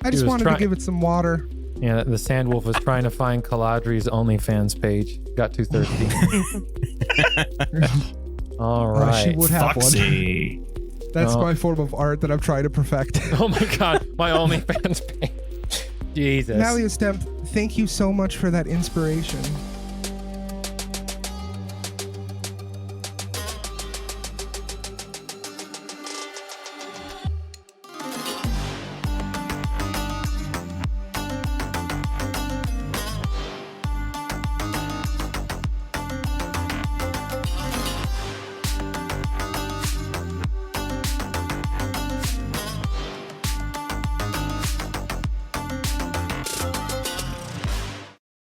I just wanted to give it some water. Yeah, the sand wolf was trying to find Caladri's OnlyFans page. Got too thirsty. All right. She would have Foxy. one. That's my form of art that I'm trying to perfect. Oh my god, my OnlyFans page. Jesus. Malia Stemp, thank you so much for that inspiration.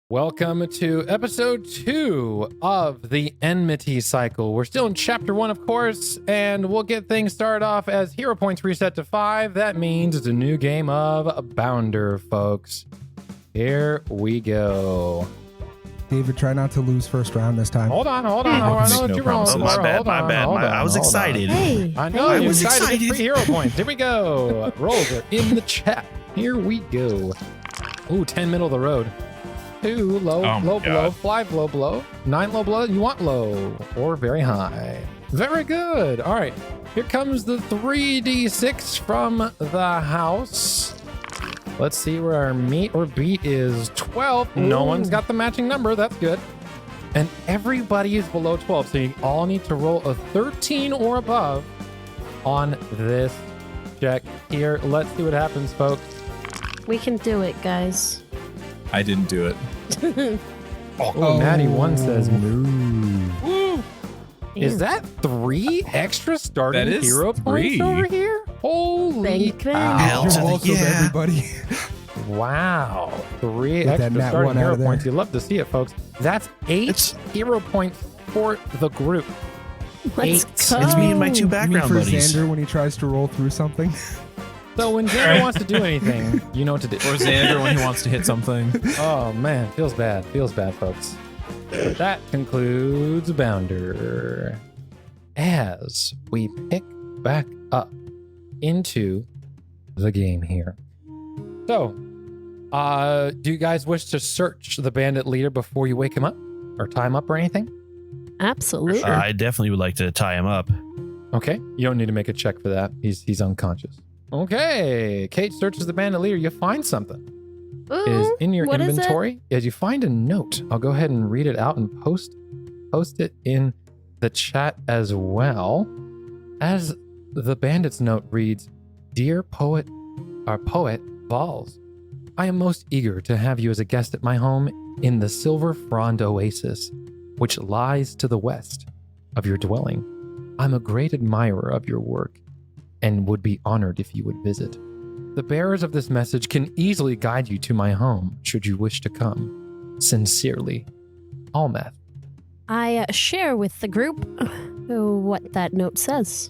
Welcome to episode 2 of the Enmity cycle. We're still in chapter 1, of course, and we'll get things started off as hero points reset to 5. That means it's a new game of Bounder, folks. Here we go. David, try not to lose first round this time. Hold on. I know that you're wrong. My bad. I was excited. Hey, I know I you're was excited. excited. 3 hero points. Here we go. Rolls are in the chat. Here we go. Ooh, 10 middle of the road. 2 low, low below, 5 low below, 9 low below. You want low or very high. Very good. All right. Here comes the 3d6 from the house. Let's see where our meet or beat is. 12. No one's got the matching number. That's good. And everybody is below 12. So you all need to roll a 13 or above on this check here. Let's see what happens, folks. we can do it, guys. I didn't do it. Oh, Maddie 1 says moo. Woo. Is Ew. that 3 extra starting That is hero 3. points over here? Holy Thank you. cow. Hell to You're the welcome, yeah. everybody. Wow. 3 Get that extra nat starting 1 out hero of there. points. You love to see it, folks. That's 8 It's- hero points for the group. Let's 8. go. It's me and my 2 You mean background for buddies. Xander when he tries to roll through something? So when Xander wants to do anything, you know what to do. Or Xander when he wants to hit something. Oh man, feels bad, folks. But that concludes Bounder. As we pick back up into the game here. So, do you guys wish to search the bandit leader before you wake him up or tie him up or anything? Absolutely. I definitely would like to tie him up. Okay, you don't need to make a check for that. He's unconscious. Okay, Kate searches the bandit leader. You find something. It is in your what is it? inventory. As you find a note, I'll go ahead and read it out and post it in the chat as well. As the bandit's note reads, "Dear poet Valls, I am most eager to have you as a guest at my home in the Silver Frond Oasis, which lies to the west of your dwelling. I'm a great admirer of your work and would be honored if you would visit. The bearers of this message can easily guide you to my home should you wish to come. Sincerely, Almeth." I share with the group what that note says.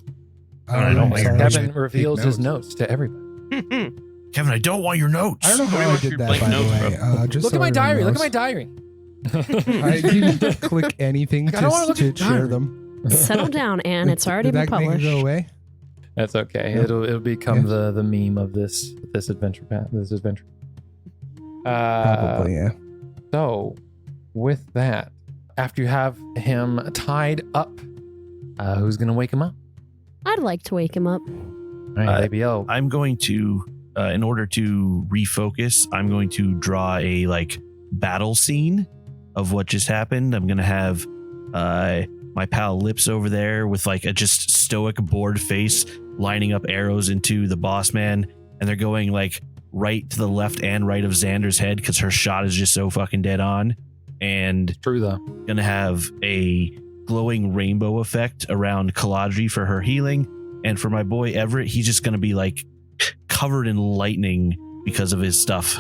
I don't like sorry. Kevin reveals his notes to everybody. Kevin, I don't want your notes. I don't know how I did that, by the way. Just Look so at my everyone diary. Look at knows. my diary. I didn't click anything I don't wanna look to at share diary. them. Settle down, Anne. It's already Did been that make it published. go away? That's okay. Yeah. It'll become Yeah. the meme of this adventure path. This adventure. Probably, yeah. So, with that, after you have him tied up, who's gonna wake him up? I'd like to wake him up. All right, ABL. I'm going to, in order to refocus, I'm going to draw a battle scene of what just happened. I'm going to have my pal Lips over there with a just stoic bored face lining up arrows into the boss man. And they're going right to the left and right of Xander's head because her shot is just so fucking dead on. And True though. going to have a glowing rainbow effect around Caladri for her healing. And for my boy Everett, he's just going to be covered in lightning because of his stuff.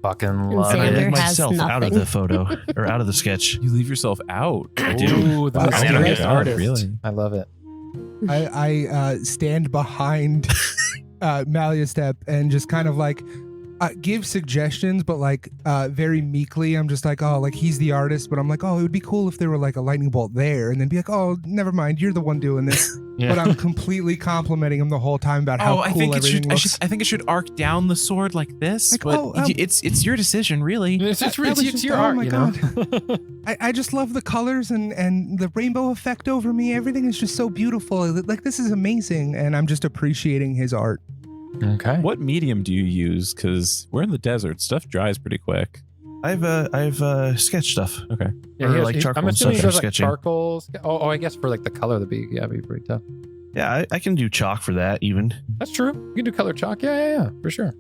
Fucking love And I Xander leave has myself out of nothing. the photo or out of the sketch. You leave yourself out. I do. Ooh, the Wow. mysterious Yeah, artist. really? I love it. I stand behind Malia Step and just kind of give suggestions, but like very meekly. I'm just like, oh, like he's the artist, but I'm like, oh, it would be cool if there were like a lightning bolt there, and then be like, oh, never mind, you're the one doing this. Yeah. But I'm completely complimenting him the whole time about how cool everything looks. I think it should arc down the sword like this. Like, but oh, it's your decision, really. It's That was it's just- your oh art, my you know. I just love the colors and the rainbow effect over me. Everything is just so beautiful. Like, this is amazing, and I'm just appreciating his art. Okay. What medium do you use? Because we're in the desert. Stuff dries pretty quick. I've sketch stuff. Okay. Yeah, Or he has- like he- charcoal I'm and assuming he stuff for does like sketching. charcoal. I guess for like the color of the beak. Yeah, it'd be pretty tough. Yeah, I can do chalk for that even. That's true. You can do color chalk. Yeah, for sure.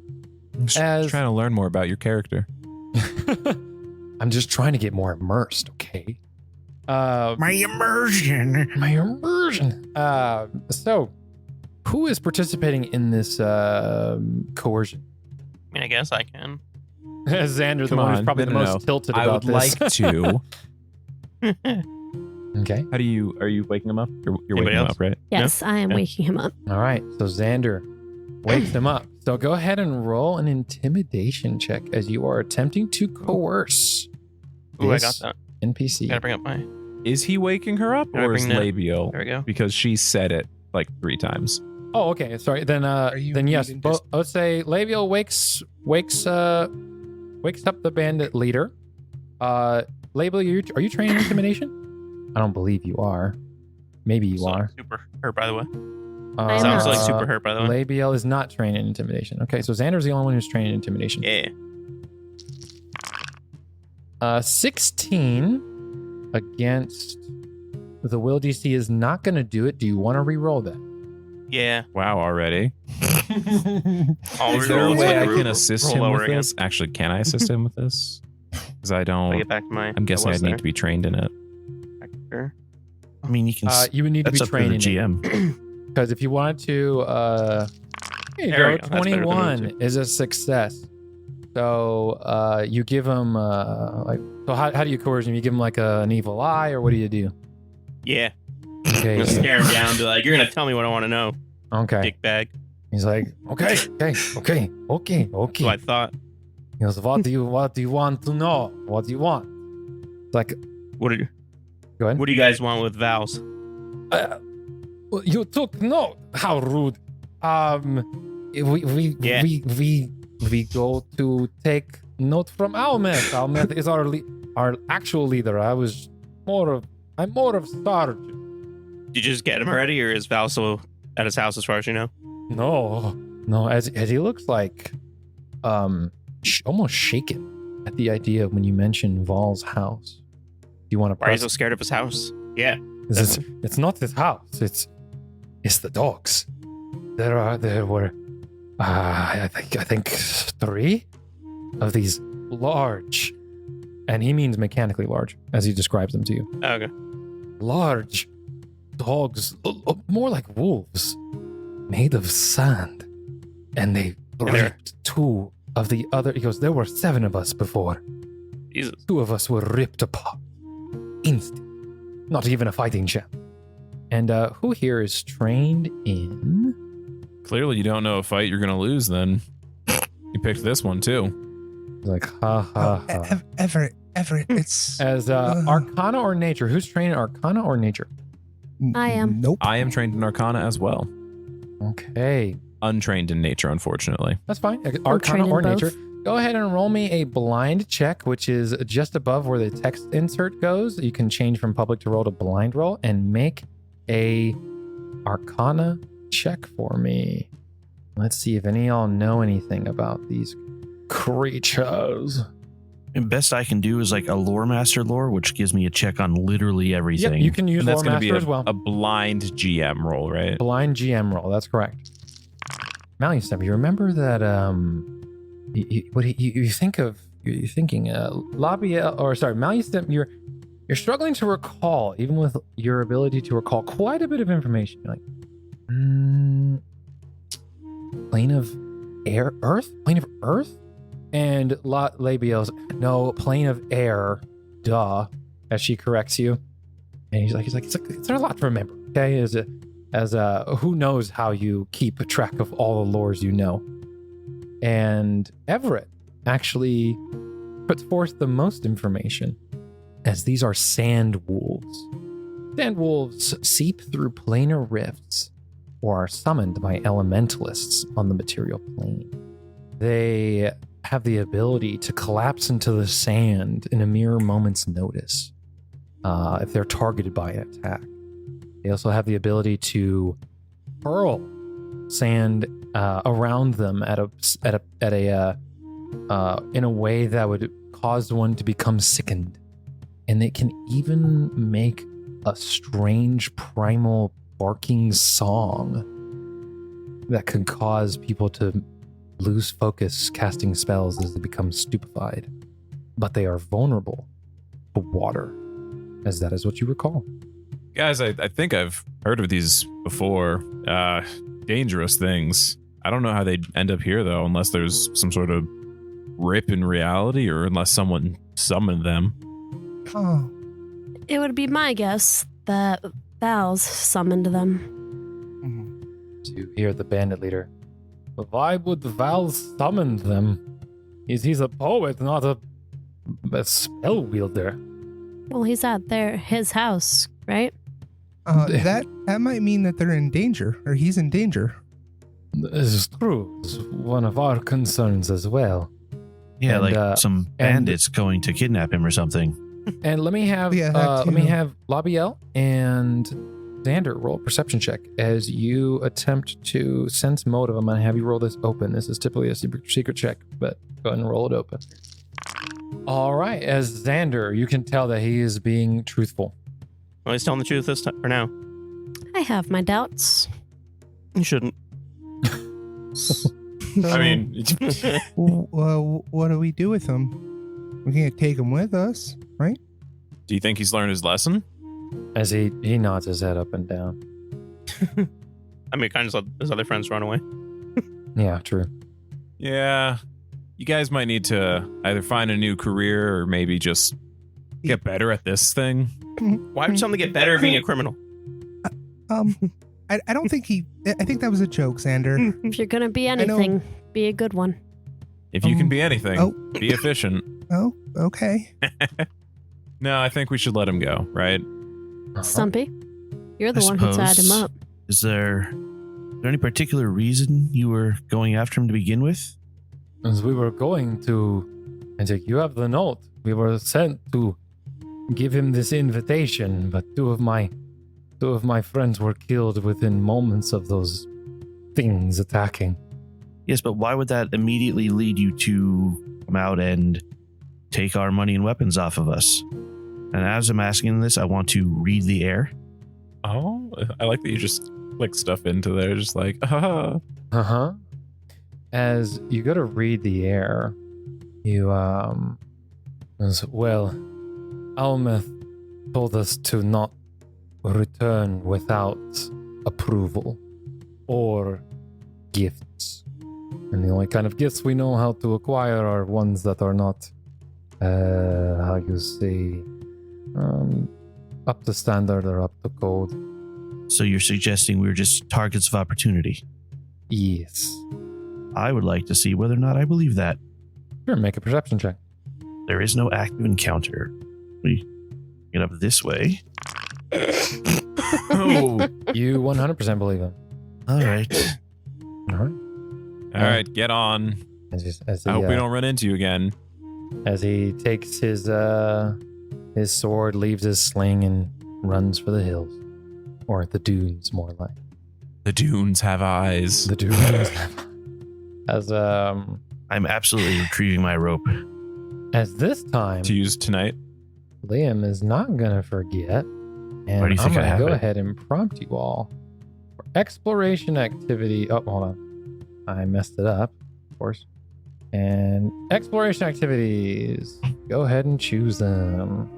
I'm just As- trying to learn more about your character. I'm just trying to get more immersed. Okay. My immersion. My immersion. So, who is participating in this coercion? I mean, I guess I can. Xander, the Come one who's on. probably No, the no, most no. tilted I about would this. like to. Okay. Are you waking him up? You're Anybody waking him else? up, right? Yes, I am Yeah. waking him up. All right. So Xander wakes him up. So go ahead and roll an intimidation check as you are attempting to coerce Ooh, I got this that. NPC. Gotta bring up my. Is he waking her up, Can I or is bring that? labial? There we go. Because she said it like 3 times. Oh, okay. Sorry. Then you then yes. reading Bo- just- I would say Labial wakes up the bandit leader. Labial, are you trained in intimidation? I don't believe you are. Maybe you So, are. super hurt, by the way. I am Sounds not. like super hurt, by the way. Labial is not trained in intimidation. Okay, so Xander's the only one who's trained in intimidation. Yeah. 16 against the will DC is not going to do it. Do you want to re-roll that? Yeah. Wow, already. I'll Is there a reroll way it. I can assist Roll him lower with again. this? Actually, can I assist him with this? Because I I'll don't. get back to my. I'm guessing I I'd was need there. to be trained in it. Sure. I mean, you can. You would need to That's be up to the trained in it. GM. Because if you wanted to, here you There we go. go. That's better than 21 is a success. So you give him so how do you coerce him? You give him like an evil eye, or what do you do? Yeah. I'm Okay. gonna stare him down. Be like, you're gonna tell me what I want to know, Okay. dick bag. He's like, okay. So I thought. He goes, what do you want to know? What do you want? It's like, What do you? go ahead. What do you guys want with Valls? Well, you took note. How rude. Yeah. We go to take note from Almeth. Almeth is our actual leader. I'm more of Sarge. Did you just get him already, or is Val still at his house, as far as you know? No. As he looks like, almost shaken at the idea when you mention Val's house. Do you want to Why are you press? so scared of his house? Yeah. It's not his house. It's the dogs. There were I think 3 of these large, and he means mechanically large as he describes them to you. Okay. Large dogs, more like wolves, made of sand, and they they're- ripped 2 of the other. He goes, there were 7 of us before. Jesus. 2 of us were ripped apart. Instant. Not even a fighting champ. And who here is trained in? Clearly, you don't know a fight you're gonna lose. Then you picked this one too. Like, ha ha ha. Everett, it's As Arcana or Nature? Who's trained in Arcana or Nature? I am. Nope. I am trained in Arcana as well. Okay. Untrained in Nature, unfortunately. That's fine. trained Arcana in or both. Nature. Go ahead and roll me a blind check, which is just above where the text insert goes. You can change from public to roll to blind roll and make a Arcana check for me. Let's see if any of y'all know anything about these creatures. And best I can do is like a lore master lore, which gives me a check on literally Yep, everything. you can use And that's Lore going to be Master as well. a blind GM roll, right? Blind GM roll. That's correct. Malleus, you remember that? You think of? You're thinking Labiel, or sorry, Malleus. You're struggling to recall, even with your ability to recall quite a bit of information. You're like, plane of air, Earth, plane of Earth, and Labiel's no plane of air. Duh, as she corrects you, and he's like, it's there's a lot to remember. Okay, as who knows how you keep track of all the lores you know. And Everett actually puts forth the most information, as these are sand wolves. Sand wolves seep through planar rifts or are summoned by elementalists on the material plane. They have the ability to collapse into the sand in a mere moment's notice if they're targeted by an attack. They also have the ability to hurl sand around them in a way that would cause one to become sickened. And they can even make a strange primal barking song that can cause people to lose focus casting spells as they become stupefied. But they are vulnerable to water, as that is what you recall. Guys, I think I've heard of these before. Dangerous things. I don't know how they'd end up here, though, unless there's some sort of rip in reality or unless someone summoned them. Oh, It would be my guess that Valls summoned them. To hear the bandit leader. But why would Valls summon them? He's a poet, not a spell wielder. Well, he's at his house, right? that might mean that they're in danger, or he's in danger. This is true. It's one of our concerns as well. Yeah, And, like some bandits going to kidnap him or something. And let me have Yeah, that let me too. have Labiel and Xander roll a perception check as you attempt to sense motive. I'm gonna have you roll this open. This is typically a secret check, but go ahead and roll it open. All right, as Xander, you can tell that he is being truthful. Well, he's telling the truth this time for now. I have my doubts. You shouldn't. I mean, Well, what do we do with him? We can't take him with us, right? do you think he's learned his lesson? As he nods his head up and down. I mean, kind of let his other friends run away. Yeah, true. Yeah. You guys might need to either find a new career or maybe just get better at this thing. Why would something get better at being a criminal? I don't think I think that was a joke, Xander. If you're gonna be know. anything, be a good one. If you can be anything, oh. be efficient. Oh, okay. No, I think we should let him go, right? Stumpy, you're the I one who tied him suppose. up. Is there any particular reason you were going after him to begin with? As we were going to, and you have the note. We were sent to give him this invitation, but two of my friends were killed within moments of those things attacking. Yes, but why would that immediately lead you to come out and take our money and weapons off of us? And as I'm asking this, I want to read the air. Oh, I like that you just click stuff into there, just like, Uh-huh. As you go to read the air, you, as well, Almeth told us to not return without approval or gifts. And the only kind of gifts we know how to acquire are ones that are not, how you say, up to standard or up to code. So you're suggesting we're just targets of opportunity. Yes. I would like to see whether or not I believe that. Sure, make a perception check. There is no active encounter. We get up this way. oh. You 100% believe him. All right. All right. All right, get on. As I hope he, we don't run into you again. as he takes his sword, leaves his sling, and runs for the hills. Or the dunes, more like. The dunes have eyes. The dunes. As I'm absolutely retrieving my rope. as this time, To use tonight. Liam is not gonna forget. And Where do you think I'm I gonna have go it? ahead and prompt you all for exploration activity. Oh, hold on. I messed it up, of course. And exploration activities. Go ahead and choose them.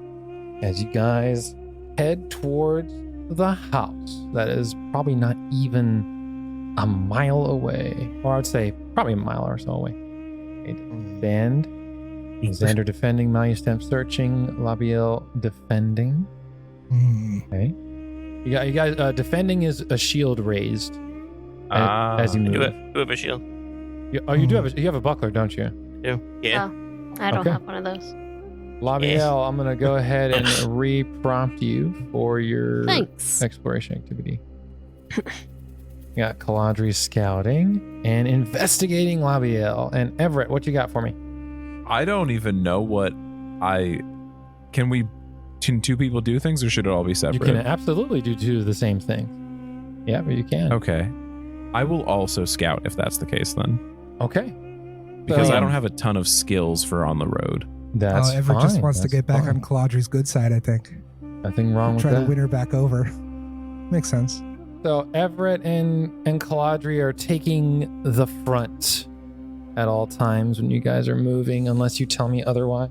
As you guys head towards the house that is probably not even a mile away. Or I'd say probably a mile or so away. Okay, defend. Xander defending, Malustamp searching, Labiel defending. Okay. You guys defending is a shield raised as you Do move. it. Do it, a shield. You do have a buckler, don't you? Yeah. I don't Okay. have one of those. Labiel, I'm going to go ahead and re-prompt you for your Thanks. exploration activity. You got Caladri scouting and investigating Labiel. And Everett, what you got for me? I don't even know what can two people do things, or should it all be You separate? can absolutely do two of the same thing. Yeah, but you can. Okay. I will also scout if that's the case then, Okay. because So- I don't have a ton of skills for on the road. That's Everett just fine, wants to that's get back fine. on Caladri's good side, I think. Nothing wrong with Try to that. win her back over. Makes sense. So Everett and Caladri are taking the front at all times when you guys are moving, unless you tell me otherwise.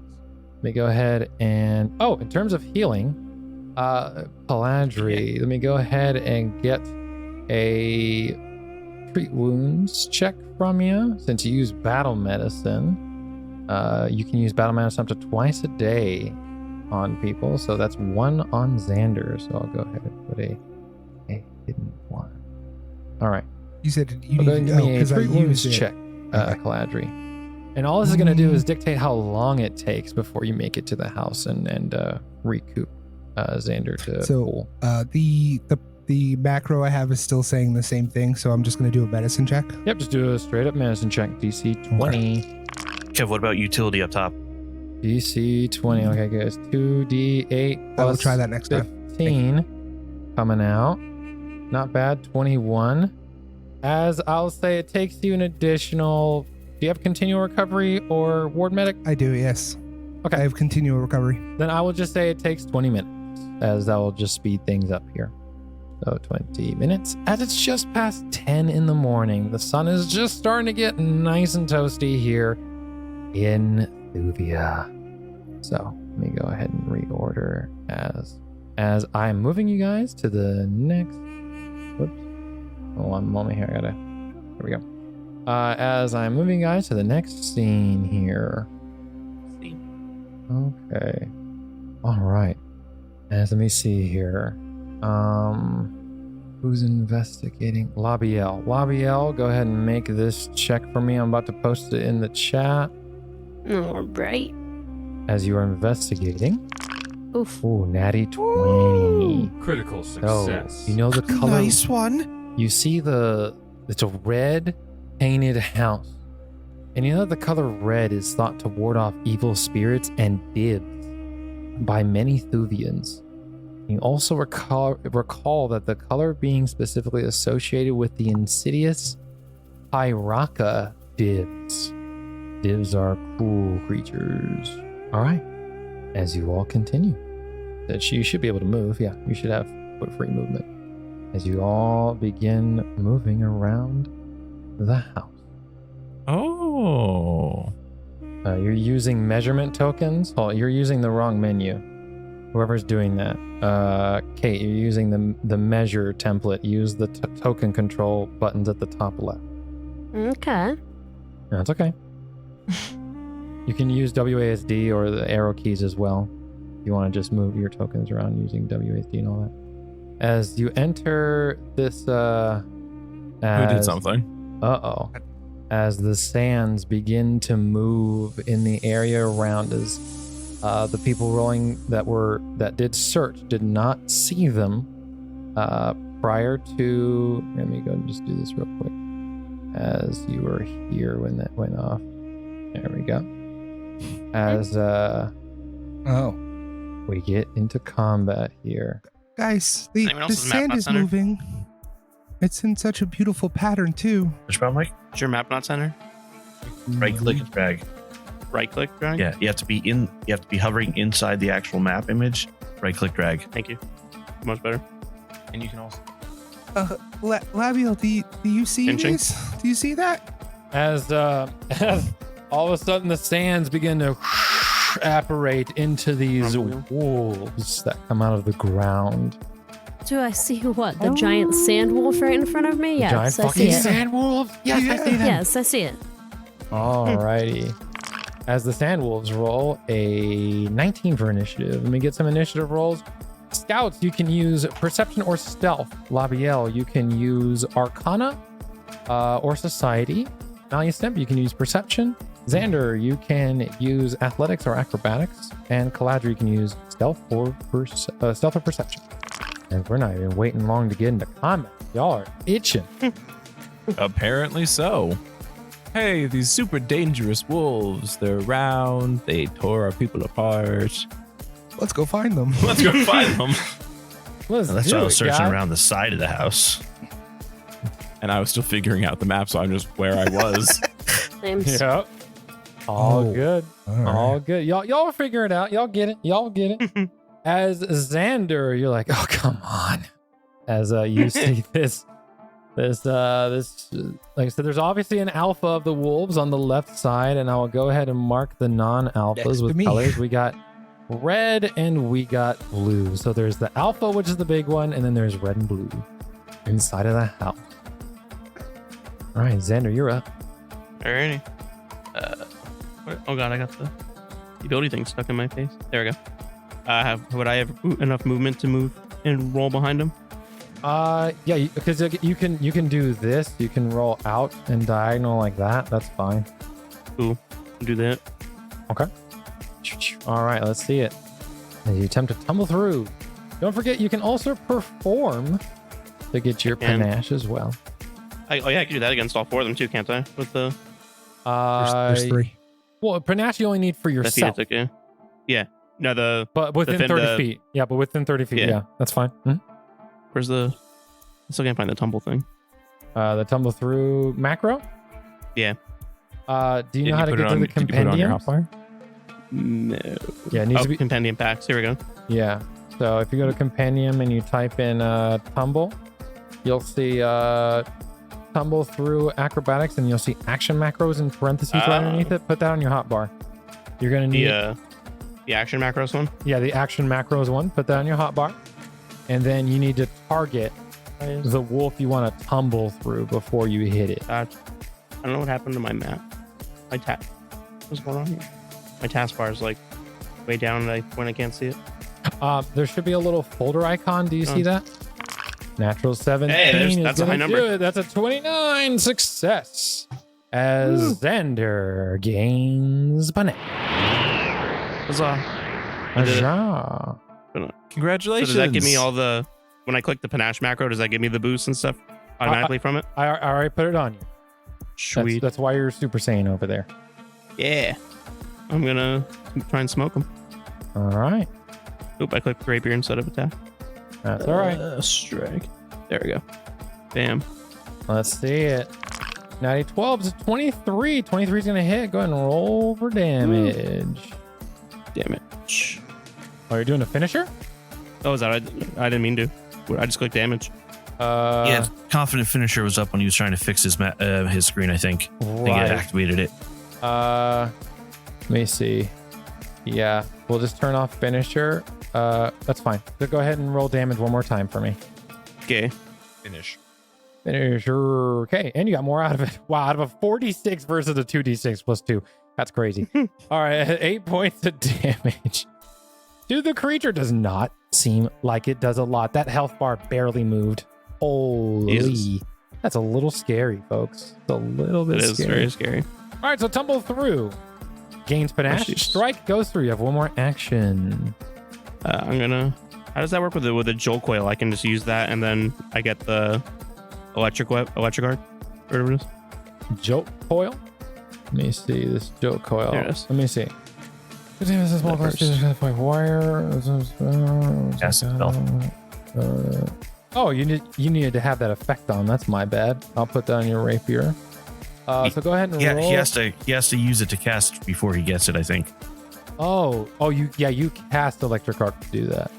Let me go ahead and in terms of healing, Caladri, let me go ahead and get a treat wounds check from you. Since you use battle medicine, you can use battle medicine up to twice a day on people. So that's 1 on Xander. So I'll go ahead and put a hidden 1. All right. You said you Go ahead and need give me a because I treat wounds used it. check, Okay. Caladri. And all this is going to do is dictate how long it takes before you make it to the house and recoup Xander to So, full. The macro I have is still saying the same thing, so I'm just going to do a medicine check. Yep, just do a straight up medicine check. DC 20. Kev, what about utility up top? DC 20. Okay, guys. 2d8 I will plus try that next time. 15 coming out. Not bad. 21. As I'll say, it takes you an additional. Do you have continual recovery or ward medic? I do, yes. Okay. I have continual recovery. Then I will just say it takes 20 minutes, as that will just speed things up here. So 20 minutes. As it's just past 10 in the morning, the sun is just starting to get nice and toasty here in Thuvia. So let me go ahead and reorder as I'm moving you guys to the next. Whoops. Hold on a moment here. There we go. As I'm moving you guys to the next scene here. Okay. All right. As let me see here. Who's investigating? Labiel, go ahead and make this check for me. I'm about to post it in the chat All right. as you are investigating. Oof. Ooh, natty 20. Critical So, success. you know the color. one. You see it's a red painted house. And you know that the color red is thought to ward off evil spirits and dibs by many Thuvians. You also recall that the color being specifically associated with the insidious Pyraka dibs. Dibs are cool creatures. All right. As you all continue, that you should be able to move. Yeah, you should have foot-free movement. As you all begin moving around the house. Oh. You're using measurement tokens. Oh, you're using the wrong menu. Whoever's doing that. Kate, you're using the measure template. Use the token control buttons at the top left. Okay. That's okay. You can use WASD or the arrow keys as well. If you want to just move your tokens around using WASD and all that. As you enter this Who did something? as the sands begin to move in the area around as the people rolling that did search did not see them prior to. Let me go and just do this real quick. As you were here when that went off. There we go. As we get into combat here. Guys, the Anyone else's map sand not is centered? moving. It's in such a beautiful pattern, too. Which one, Mike? Is your map not center? Right click and drag. Right click, drag? Yeah, you have to be hovering inside the actual map image. Right click drag. Thank you. Much better. And you can also Labiel, do you see Pinching? this? Do you see that? As all of a sudden the sands begin to apparate into these wolves that come out of the ground. Do I see what? The giant sand wolf right in front of me? Yes, Giant I see fucking it. sand wolves. Yes, I see them. Yes, I see it. Alrighty. As the sand wolves roll a 19 for initiative. Let me get some initiative rolls. Scouts, you can use perception or stealth. Labiel, you can use arcana or society. Valiant Step, you can use Perception. Xander, you can use Athletics or Acrobatics. And Caladra, you can use Stealth or Perception. And we're not even waiting long to get into combat. Y'all are itching. Apparently so. Hey, these super dangerous wolves. They're around. They tore our people apart. Let's go find them. Let's go find them. Let's That's do why I was it, searching guys. around the side of the house. And I was still figuring out the map, so I'm just where I was. Names. Yep. All Oh, good. all right. All good. Y'all figure it out. Y'all get it. Y'all get it. As Xander, you're like, oh, come on. As you see this, like I said, there's obviously an alpha of the wolves on the left side, and I will go ahead and mark the Next non-alphas to with me. colors. We got red and we got blue. So there's the alpha, which is the big one, and then there's red and blue inside of the house. All right, Xander, you're up. Alrighty. Oh god, I got the ability thing stuck in my face. There we go. Would I have enough movement to move and roll behind him? Yeah, because you can do this. You can roll out and diagonal like that. That's fine. Cool. Do that. Okay. All right, let's see it. As you attempt to tumble through. Don't forget, you can also perform to get your And- panache as well. Oh yeah, I can do that against all four of them too, can't I? With the There's 3. Well, panache you only need for that feat yourself, attack, yeah. Yeah. No, the but within within 30 the- feet. Yeah, but within 30 feet. Yeah. Yeah, that's fine. Mhm. where's the? I still can't find the tumble thing. The tumble through macro. Yeah. Do you know how to get to the Did you put it on your compendium? hotbar? No. Yeah, it needs Oh, to be. compendium packs. Here we go. Yeah. So if you go to compendium and you type in tumble, you'll see tumble through acrobatics, and you'll see action macros in parentheses right underneath it. Put that on your hotbar. You're gonna need The action macros one. the action macros one. Put that on your hotbar, and then you need to target the wolf you want to tumble through before you hit it. I don't know what happened to my map. My what's going on here? My taskbar is like way down when I can't see it. There should be a little folder icon. Do you see that? Natural 17 is that's a gonna high number. do it. That's a 29 success. As Xander gains panache. Huzzah. I did it. Huzzah. So Congratulations. does that give me all the when I click the panache macro? Does that give me the boost and stuff automatically from it? I already put it on you. Sweet. That's why you're Super Saiyan over there. Yeah. I'm gonna try and smoke him. All right. Oop! I clicked rapier instead of attack. That's all right. Strike. There we go. Bam. Let's see it. 90-12 is 23. 23 is going to hit. Go ahead and roll for damage. Damn it. Oh, you're doing a finisher? Oh, is that? I didn't mean to. I just clicked damage. Yeah, confident finisher was up when he was trying to fix his screen. I think. I think it Right. activated it. Let me see. Yeah, we'll just turn off finisher. That's fine. So go ahead and roll damage one more time for me. Okay. Finish. Finisher. Okay, and you got more out of it. Wow, out of a 46 versus a 2d6 plus 2. That's crazy. All right, 8 points of damage. Dude, the creature does not seem like it does a lot. That health bar barely moved. Holy. Jesus. That's a little scary, folks. It's a little bit It is scary. very scary. All right, so tumble through. Gains panache. jeez. Strike goes through. You have one more action. I'm gonna. How does that work with the jolt coil? I can just use that, and then I get the electric arc, whatever it is. Jolt coil. Let me see this jolt coil. There it is. Let me see. Small That first. wire. Cast spell. Oh, you needed to have that effect on. That's my bad. I'll put that on your rapier. So go ahead and Yeah, roll. he has to use it to cast before he gets it. I think. You cast electric arc to do that.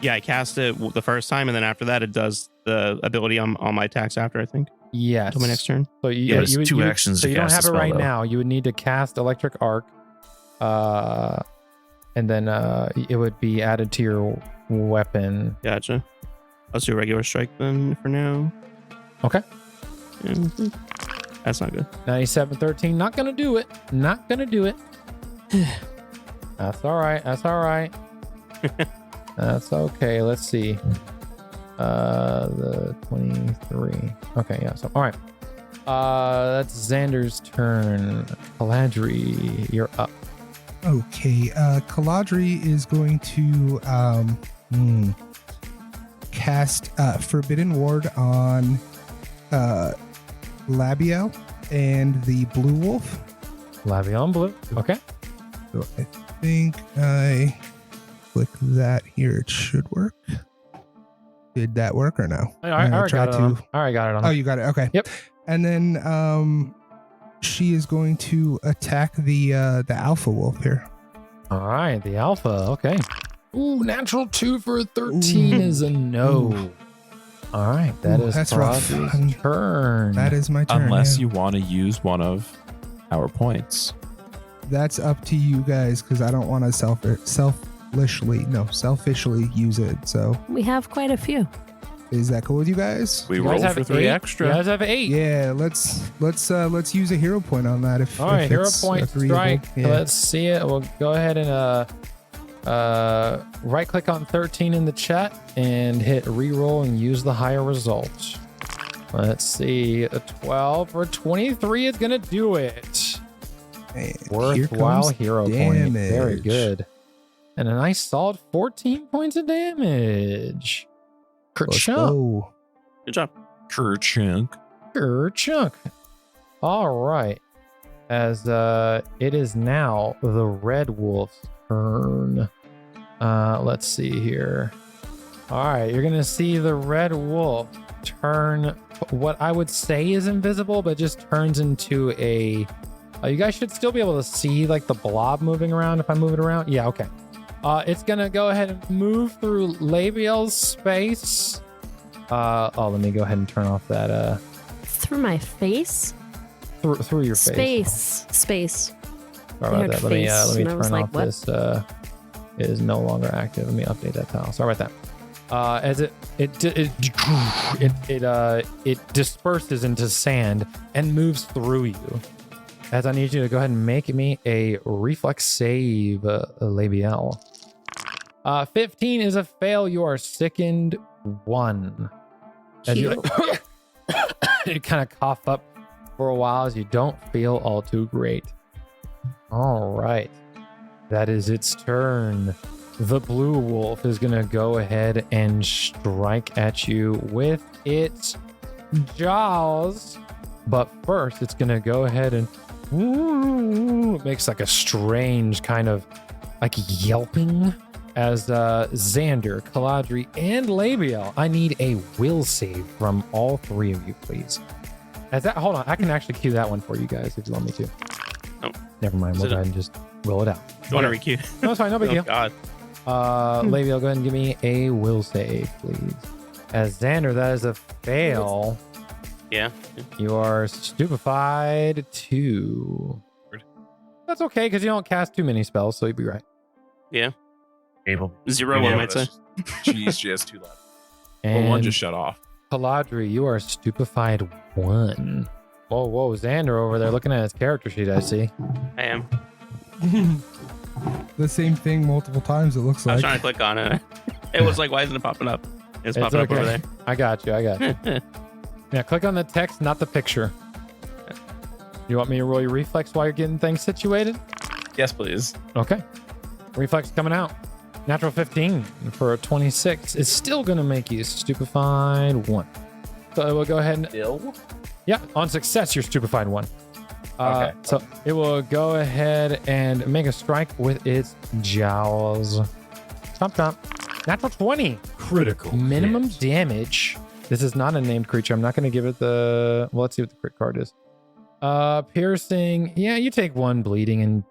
Yeah, I cast it the first time, and then after that, it does the ability on my attacks after. I think Yes. until my next turn. So you, Yeah, it's you would- two you would- actions So to you don't cast have the it right spell, though. now. You would need to cast electric arc, and then it would be added to your weapon. Gotcha. Let's do a regular strike then for now. Okay. And that's not good. 97-13. Not gonna do it. Not gonna do it. That's all right. That's all right. That's okay. Let's see. The 23. Okay, yeah. So all right. That's Xander's turn. Caladri, you're up. Okay, Caladri is going to cast Forbidden Ward on Labiel and the Blue Wolf. Lavion Blue. Okay. So I think I click that here. It should work. Did that work or no? I already got it on. I already got it on. Oh, you got it. Okay. Yep. And then she is going to attack the Alpha Wolf here. All right, the Alpha. Okay. Ooh, natural 2 for 13 is a no. Ooh. All right, that's rough. Caladri's turn. That is my turn. Unless you want to use one of our points. That's up to you guys because I don't want to selfishly use it. So We have quite a few. is that cool with you guys? We You guys rolled have for 3 8? extra. You guys have 8. Yeah, let's use a hero point on that. If All right, if hero it's point agreeable. strike. Yeah. Let's see it. We'll go ahead and right click on 13 in the chat and hit reroll and use the higher result. Let's see. A 12 or 23 is going to do it. And Worthwhile here hero comes point. Very damage. good. And a nice solid 14 points of damage. Let's Kerchunk. go. Good job. Kerchunk. Kerchunk. All right. As it is now the Red Wolf's turn. Let's see here. All right, you're gonna see the Red Wolf turn what I would say is invisible, but just turns into a. You guys should still be able to see like the blob moving around if I move it around. Yeah, okay. It's gonna go ahead and move through Labiel's space. Let me go ahead and turn off that. Through my face? Through your face. Space. Sorry about that. Let me face, and I was turn like, off what? this. It is no longer active. Let me update that tile. Sorry about that. As it disperses into sand and moves through you. As I need you to go ahead and make me a reflex save, Labiel. 15 is a fail. You are sickened 1. As you you kind of cough up for a while as you don't feel all too great. All right. That is its turn. The Blue Wolf is going to go ahead and strike at you with its jaws. But first, it's going to go ahead and it makes like a strange kind of like yelping as Xander, Caladri, and Labiel. I need a will save from all 3 of you, please. Hold on, I can actually cue that one for you guys if you want me to. Oh. Never mind, we'll go ahead and just roll it out. You want to recue? No, it's fine, no big Oh, deal. God. Labiel, go ahead and give me a will save, please. As Xander, that is a fail. Yeah. You are stupefied 2. That's okay, because you don't cast too many spells, so you'd be right. Yeah. Able. 0, I might say. Jeez, she has 2 left. And Well, one just shut off. Caladri, you are stupefied 1. Whoa, Xander over there looking at his character sheet, I see. I am. The same thing multiple times. It looks I was like. trying to click on it. It was like, why isn't it popping up? It's popping up over there. I got you. Yeah, click on the text, not the picture. You want me to roll your reflex while you're getting things situated? Yes, please. Okay. Reflex coming out. Natural 15 for a 26 is still going to make you stupefied 1. So it will go ahead and... Yeah, on success, you're stupefied 1. Okay. So it will go ahead and make a strike with its jaws. Chomp. Natural 20. Critical. Minimum hit. damage. This is not a named creature. I'm not going to give it the... Well, let's see what the crit card is. Piercing. Yeah, you take 1 bleeding and...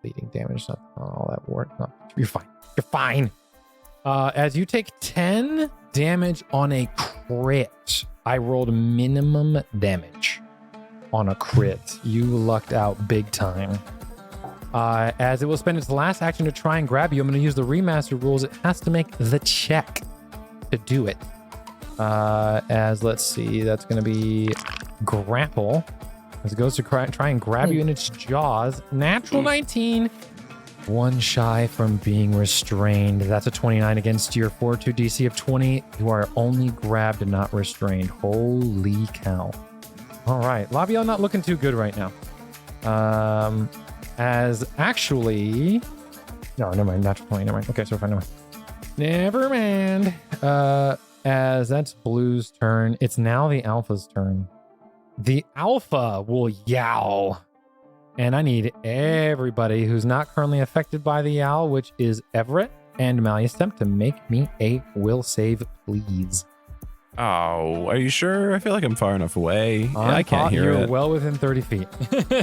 bleeding damage. Not all that work. You're fine. You're fine. As you take 10 damage on a crit. I rolled minimum damage on a crit. You lucked out big time. As it will spend its last action to try and grab you, I'm going to use the remaster rules. It has to make the check to do it. As let's see, that's going to be grapple. As it goes to try and grab you in its jaws. Natural 19. 1 shy from being restrained. That's a 29 against your Fortitude DC of 20. You are only grabbed and not restrained. Holy cow. All right. Labiel not looking too good right now. As actually... No, never mind. Natural 20. Never mind. Okay, so fine. Never mind. As that's Blue's turn, it's now the Alpha's turn. The Alpha will yowl. And I need everybody who's not currently affected by the yowl, which is Everett and Maliustemp, to make me a will save, please. Oh, are you sure? I feel like I'm far enough away. I can't hear You're it. well within 30 feet.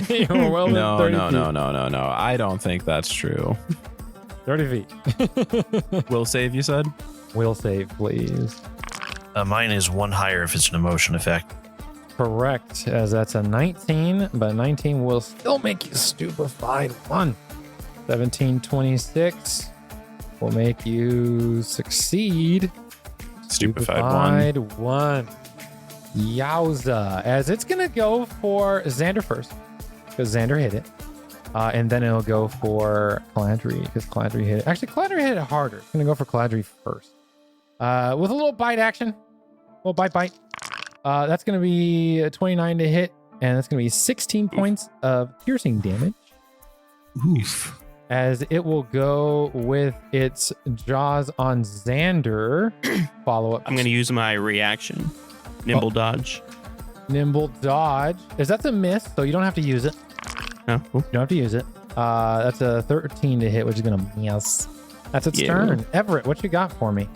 You're well within 30 feet. No. I don't think that's true. 30 feet. Will save, you said? Will save, please. Mine is one higher if it's an emotion effect. Correct, as that's a 19, but 19 will still make you stupefied 1. 17, 26 will make you succeed. Stupefied 1. Yowza. As it's going to go for Xander first, because Xander hit it. And then it'll go for Calandry, because Calandry hit it. Actually, Calandry hit it harder. It's going to go for Calandry first. With a little bite action. A little bite. That's going to be a 29 to hit, and that's going to be 16 points of piercing damage. Oof. As it will go with its jaws on Xander. Follow up. I'm going to use my reaction. Nimble dodge. Nimble dodge. Is that the miss? So you don't have to use it. Oh, cool. You don't have to use it. That's a 13 to hit, which is going to miss. That's its turn. Everett, what you got for me?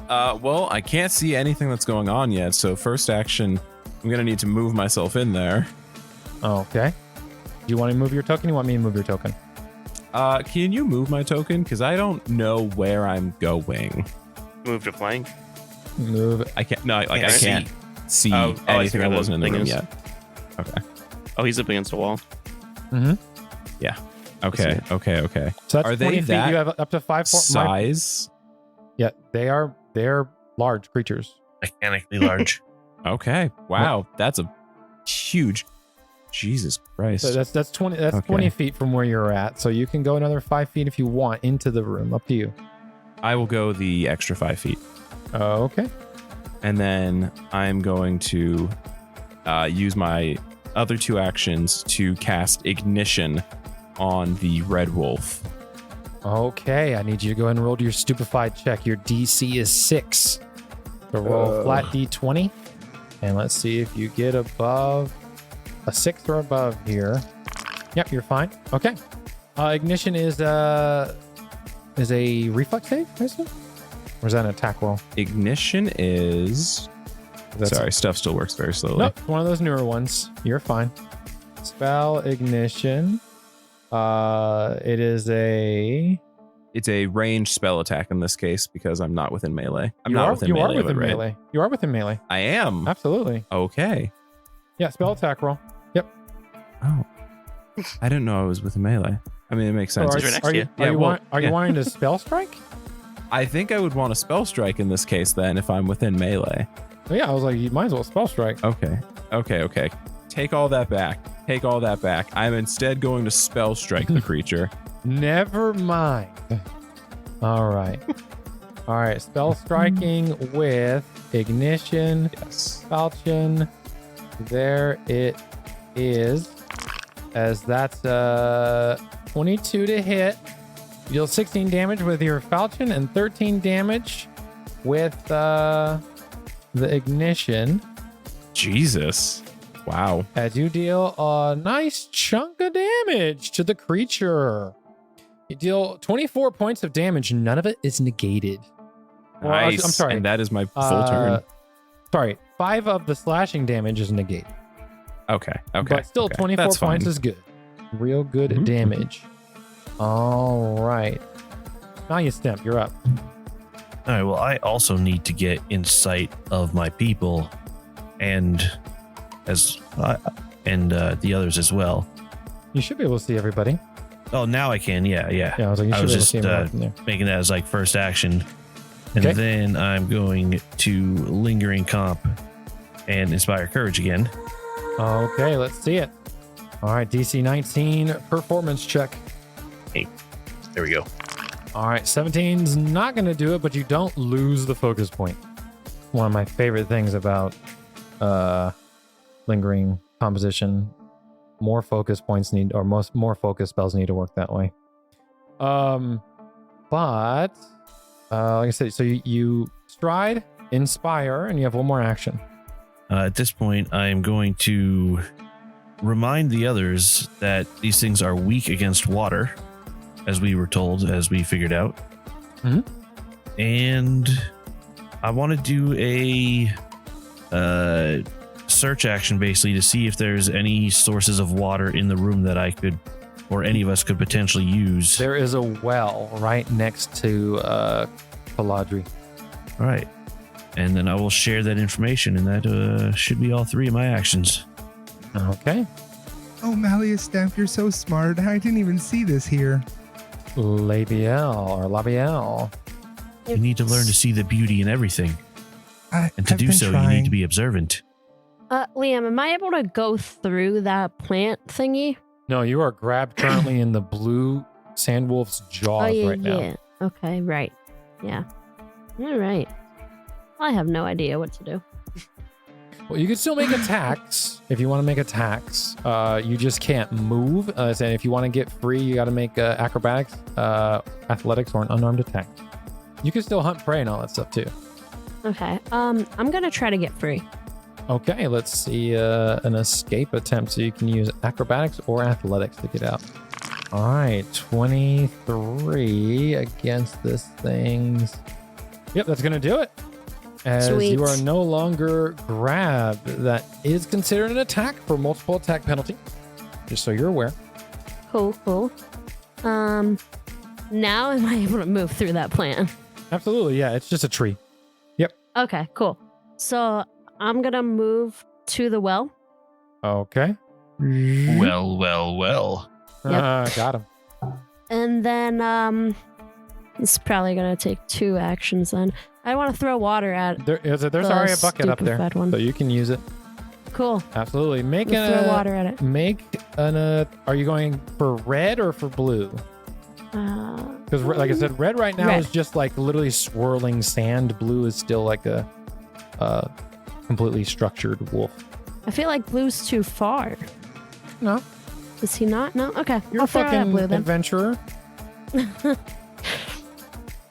Well, I can't see anything that's going on yet, so first action, I'm going to need to move myself in there. Okay. Do you want to move your token? You want me to move your token? Can you move my token? Because I don't know where I'm going. Move to flank. Move. I can't. No, like I see. can't see I anything. see I where wasn't in the the room thing is. yet. Okay. Oh, he's up against the wall. Mm-hmm. Okay. So that's Are they 20 feet. that You have up to 5 size? Yeah, they're large creatures. Mechanically large. Okay. Wow, that's a huge. Jesus Christ. So that's 20. That's Okay. 20 feet from where you're at. So you can go another 5 feet if you want into the room. Up to you. I will go the extra 5 feet, Okay. and then I'm going to use my other 2 actions to cast Ignition on the Red Wolf. Okay. I need you to go ahead and roll your stupefied check. Your DC is 6. So roll flat D20, and let's see if you get above a 6 or above here. Yep, you're fine. Okay. Ignition is a reflex save, I assume? Or is that an attack roll? Ignition is. Sorry, stuff still works very slowly. Nope, one of those newer ones. You're fine. Spell Ignition. It is a... It's a ranged spell attack in this case because I'm not within melee. You are within melee. You are within melee. I am. Absolutely. Okay. Yeah, spell attack roll. Oh. I didn't know I was within melee. I mean, it makes sense. Right next to you. Are you wanting to spell strike? I think I would want a spell strike in this case then if I'm within melee. Oh, yeah, I was like, you might as well spell strike. Okay. Take all that back. I'm instead going to spell strike the creature. Never mind. All right. Spell striking with Ignition. Yes. Falchion. There it is. As that's 22 to hit. You deal 16 damage with your Falchion and 13 damage with the Ignition. Jesus. Wow. As you deal a nice chunk of damage to the creature. You deal 24 points of damage. None of it is negated. Well, Nice. I'm sorry. And that is my full turn. Sorry. 5 of the slashing damage is negated. Okay. But still, okay. 24 That's points fine. is good. Real good Mhm. damage. All right. Now you Stemp. You're up. All right. Well, I also need to get in sight of my people, and the others as well. You should be able to see everybody. Oh, now I can. Yeah. Yeah, I was like, you I should was be able to just see everyone from there. making that as like first action, and Okay. then I'm going to lingering comp and inspire courage again. Okay, let's see it. All right, DC 19 performance check. There we go. All right, 17's not going to do it, but you don't lose the focus point. One of my favorite things about lingering composition. More focus points need, or more focus spells need to work that way. But like I said, so you stride, inspire, and you have one more action. At this point, I am going to remind the others that these things are weak against water, as we were told, as we figured out. Mhm. And I want to do a search action, basically, to see if there's any sources of water in the room that I could, or any of us could potentially use. There is a well right next to Paladri. All right. And then I will share that information, and that should be all 3 of my actions. Okay. Oh, Malleus Stamp, you're so smart. I didn't even see this here. Labiel. You need to learn to see the beauty in everything. And to I've do been so, trying. you need to be observant. Liam, am I able to go through that plant thingy? No, you are grabbed currently in the blue sandwolf's jaws right now. Yeah. Okay, right. Yeah. All right. I have no idea what to do. Well, you can still make attacks if you want to make attacks. You just can't move. And if you want to get free, you got to make acrobatics, athletics, or an unarmed attack. You can still hunt prey and all that stuff too. Okay. I'm gonna try to get free. Okay, let's see an escape attempt. So you can use acrobatics or athletics to get out. All right, 23 against this thing's. Yep, that's gonna do it. As Sweet. you are no longer grabbed, that is considered an attack for multiple attack penalty. Just so you're aware. Cool. Now am I able to move through that plant? Absolutely, yeah. It's just a tree. Okay, cool. So I'm gonna move to the well. Okay. Well. Got him. And then it's probably gonna take 2 actions then. I want to throw water at There's the already a bucket up there, stupefied one. so you can use it. Cool. Absolutely. Make Throw water at it. Are you going for red or for blue? Because like I said, red right now Red. is just like literally swirling sand. Blue is still like a completely structured wolf. I feel like blue's too far. No, Is he not? No? Okay. you're I'll a throw it at fucking blue then. adventurer.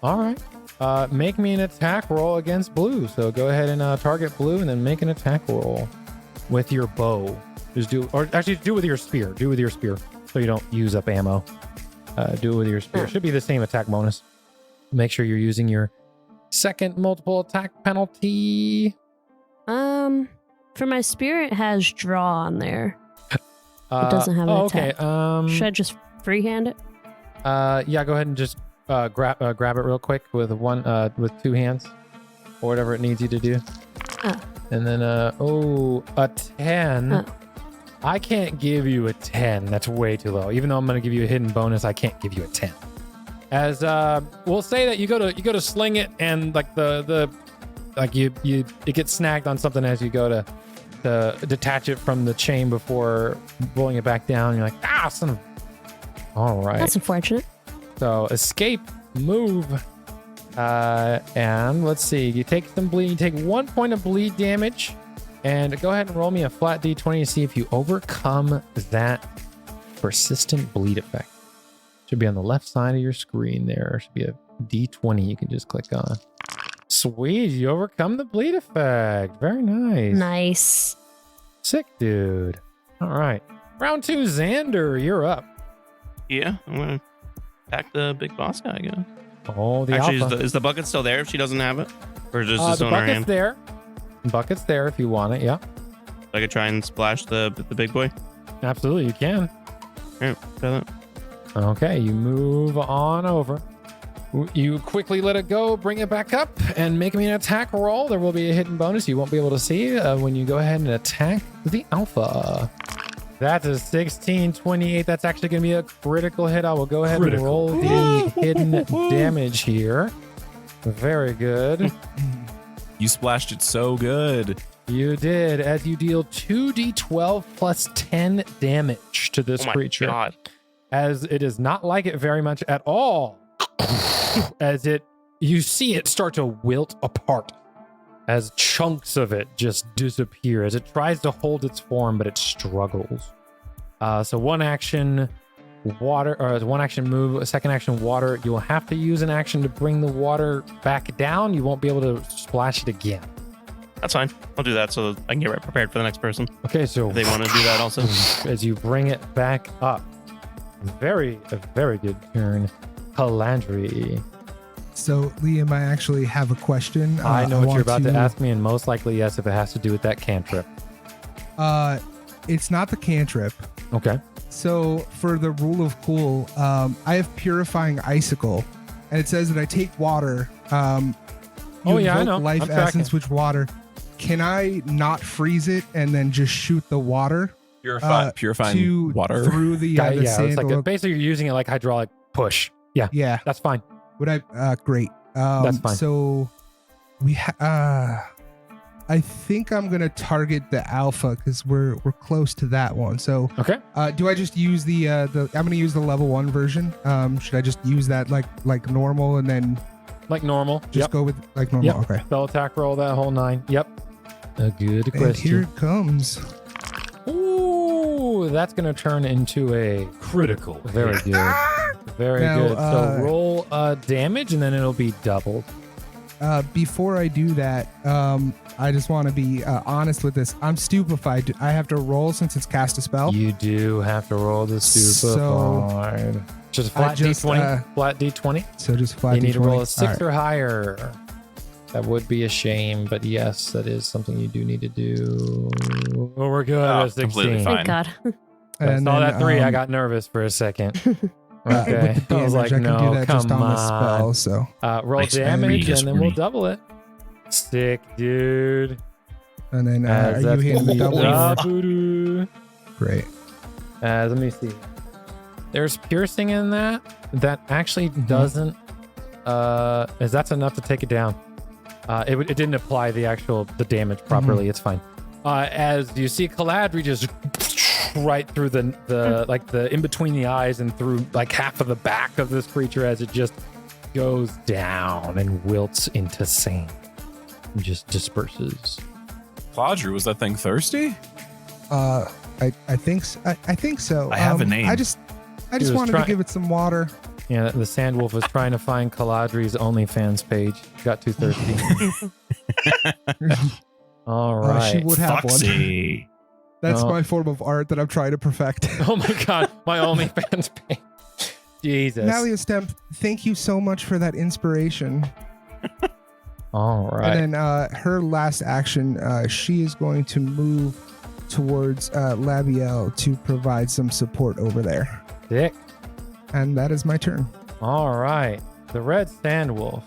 All right. Make me an attack roll against blue. So go ahead and target blue and then make an attack roll with your bow. Do it with your spear. Do it with your spear so you don't use up ammo. Do it with your spear. Should be the same attack bonus. Make sure you're using your second multiple attack penalty. For my spear, it has draw on there. It doesn't have an attack. Okay. Should I just freehand it? Yeah. Go ahead and just grab it real quick with with 2 hands, or whatever it needs you to do. Oh. And then a 10. Oh. I can't give you a 10. That's way too low. Even though I'm going to give you a hidden bonus, I can't give you a 10. As we'll say that you go to sling it, and like it gets snagged on something as you go to detach it from the chain before rolling it back down. You're like, son of. All right. That's unfortunate. So escape, move, and let's see. You take some bleed. You take 1 point of bleed damage. And go ahead and roll me a flat d20 to see if you overcome that persistent bleed effect. Should be on the left side of your screen there. Should be a d20 you can just click on. Sweet, you overcome the bleed effect. Very nice. Nice. Sick, dude. All right. Round 2, Xander, you're up. Yeah, I'm gonna attack the big boss guy again. Oh, the Actually, alpha. is the bucket still there if she doesn't have it? Or just The this on her bucket's hand? there. Bucket's there if you want it, yeah. I could try and splash the big boy. Absolutely, you can. All right, try that. Okay, you move on over. You quickly let it go, bring it back up, and make me an attack roll. There will be a hidden bonus you won't be able to see when you go ahead and attack the alpha. That's a 16-28. That's actually going to be a critical hit. I will go ahead and roll the hidden damage here. Very good. You splashed it so good. You did, as you deal 2d12 plus 10 damage to this Oh my creature. god. As it does not like it very much at all. As you see it start to wilt apart. as chunks of it just disappear as it tries to hold its form, but it struggles. So one action water, or one action move, a second action water. You will have to use an action to bring the water back down. You won't be able to splash it again. That's fine. I'll do that so I can get prepared for the next person. Okay, so If they want to do that also. as you bring it back up, a very good turn, Calandri. So, Liam, I actually have a question. I know what you're about to to ask me, and most likely yes, if it has to do with that cantrip. It's not the cantrip. Okay. So for the rule of cool, I have purifying icicle, and it says that I take water. Oh, yeah, I invoke know. Life I'm tracking. essence, which water? Can I not freeze it and then just shoot the water Purifying water. through the Yeah, it's sand? like basically you're using it like hydraulic push. Yeah, Yeah, that's fine. would I? Great. That's fine. So we I think I'm gonna target the alpha because we're close to that one. So Okay. do I just use the I'm gonna use the level 1 version? Should I just use that like normal and then Like normal. just go with like normal? Yep. Okay. Spell attack roll, that whole 9. Yep. A good And here question. it comes. Ooh, that's going to turn into a critical. Very good. Very Now, good. So roll damage and then it'll be doubled. Before I do that, I just want to be honest with this. I'm stupefied. I have to roll since it's cast a spell. You do have to roll the So, stupefied. Just a I flat just, D20. Flat D20. So just flat You need to D20. roll a 6 All right. or higher. That would be a shame, but yes, that is something you do need to do. Oh, we're good. Oh, at 16. completely Thank fine. God. I And saw then, that 3. I got nervous for a second. Okay. With the I was damage, like, I can no, do that just come on the spell. on. So Roll Nice. damage Yes, and then we'll Rudy. double it. Sick, dude. and then As are you that's hitting gonna the be double? double. Great. Let me see. There's piercing in that actually doesn't is that's enough to take it down. It didn't apply the damage properly. It's fine. As you see Caladri just right through the in between the eyes and through like half of the back of this creature as it just goes down and wilts into sand and just disperses. Claudry, was that thing thirsty? I think I think so. I have a name. I just was wanted trying- to give it some water. Yeah, the Sand Wolf was trying to find Caladri's OnlyFans page. Got too thirsty. All right. She would have one. Foxy. That's No. my form of art that I'm trying to perfect. Oh my god, my OnlyFans page. Jesus. Nalia Stemp, thank you so much for that inspiration. All right. And then her last action, she is going to move towards Labiel to provide some support over there. Dick. And that is my turn. All right. The red sand wolf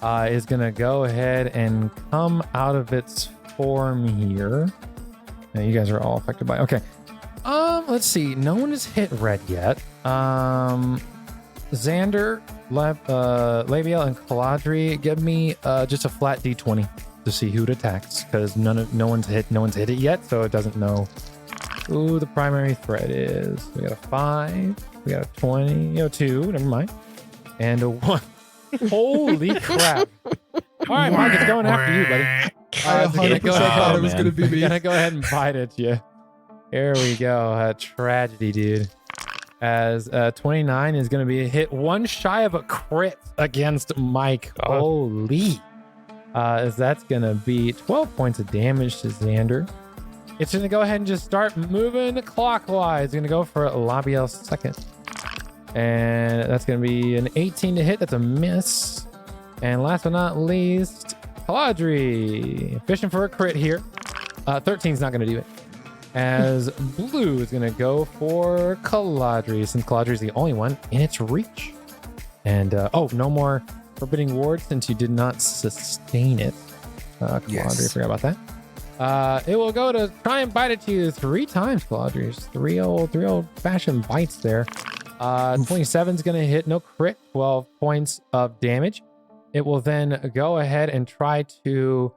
is going to go ahead and come out of its form here. Now, you guys are all affected by. Okay. Let's see. No one has hit red yet. Xander, Labiel, and Caladri, give me just a flat D20 to see who it attacks because no one's hit it yet, so it doesn't know who the primary threat is. We got a 5, we got a 20, 2, never mind, and a 1. Holy crap! All right, Mike, it's going after you, buddy. I It's gonna 100% go thought ahead. it was going to be We're me. gonna go ahead and bite at you. Here we go. A tragedy, dude. As 29 is going to be a hit, one shy of a crit against Mike. Holy. As that's going to be 12 points of damage to Xander. It's going to go ahead and just start moving clockwise. It's going to go for Labiel's second. And that's going to be an 18 to hit. That's a miss. And last but not least, Caladri. Fishing for a crit here. 13 is not going to do it. As blue is going to go for Caladri, since Caladri is the only one in its reach. And, no more forbidding ward since you did not sustain it. Caladri, Yes. forgot about that. It will go to try and bite at you 3 times, Caladri. Three old fashioned bites there. 27 is going to hit, no crit, 12 points of damage. It will then go ahead and try to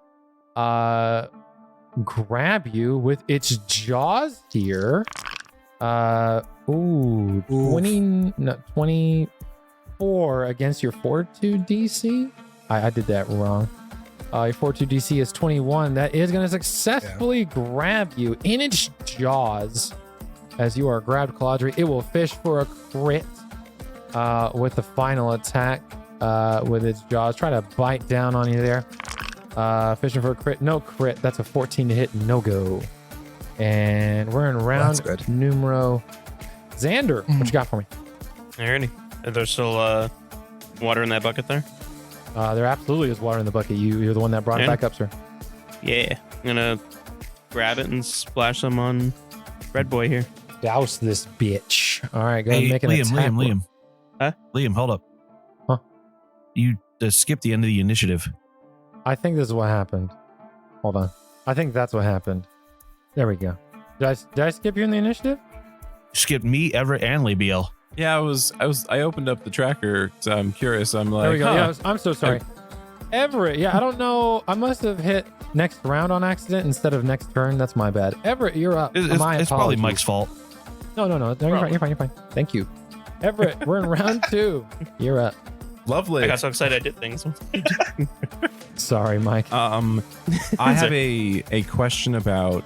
grab you with its jaws here. 24 against your fortitude DC. I did that wrong. Your Fortitude DC is 21. That is going to successfully grab you in its jaws. As you are grabbed, Caladri, it will fish for a crit with the final attack with its jaws. Try to bite down on you there. Fishing for a crit. No crit. That's a 14 to hit. No go. And we're in round numero. Xander, what you got for me? Alrighty. Is there still water in that bucket there? There absolutely is water in the bucket. You're the one that brought it back up, sir. Yeah. I'm going to grab it and splash some on Red Boy here. Douse this bitch. All right, go ahead and make an attack. Liam. Huh? Liam, hold up. Huh? You skipped the end of the initiative. I think this is what happened. Hold on. I think that's what happened. There we go. Did I skip you in the initiative? Skipped me, Everett, and Labiel. Yeah, I opened up the tracker, so I'm curious. I'm like, There we go. huh. Yeah, I'm so sorry. Everett, yeah, I don't know. I must have hit next round on accident instead of next turn. That's my bad. Everett, you're up. It's probably Mike's fault. No, you're fine. Thank you. Everett, we're in round 2. You're up. Lovely. I got so excited I did things. Sorry, Mike. I have a question about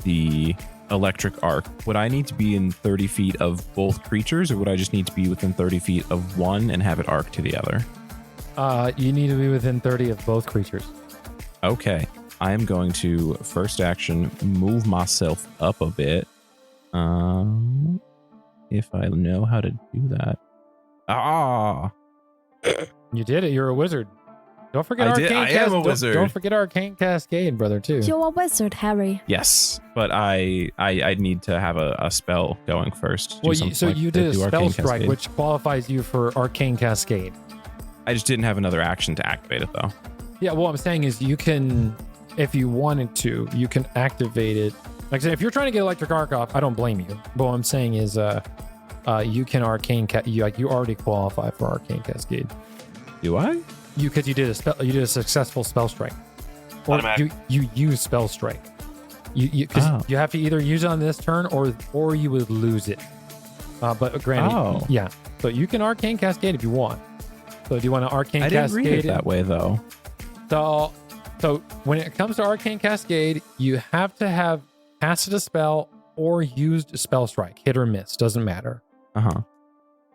the electric arc. Would I need to be in 30 feet of both creatures, or would I just need to be within 30 feet of one and have it arc to the other? You need to be within 30 of both creatures. Okay. I am going to first action move myself up a bit. If I know how to do that. You did it. You're a wizard. Don't forget I did. Arcane I am a wizard. Don't forget Arcane Cascade, brother, too. You're a wizard, Harry. Yes, but I need to have a spell going first. Well, you did a spell Arcane strike, Cascade. which qualifies you for Arcane Cascade. I just didn't have another action to activate it, though. Yeah, what I'm saying is you can, if you wanted to, you can activate it. Like I said, if you're trying to get Electric Arc off, I don't blame you. But what I'm saying is you can you already qualify for Arcane Cascade. Do I? Because you did a successful spell strike. Or Automatic. you use spell strike. You have to either use it on this turn or you would lose it. But granted, yeah. So you can Arcane Cascade if you want. So do you want to Arcane I Cascade? didn't read it that way, though. So when it comes to Arcane Cascade, you have to have casted a spell or used a spell strike, hit or miss, doesn't matter.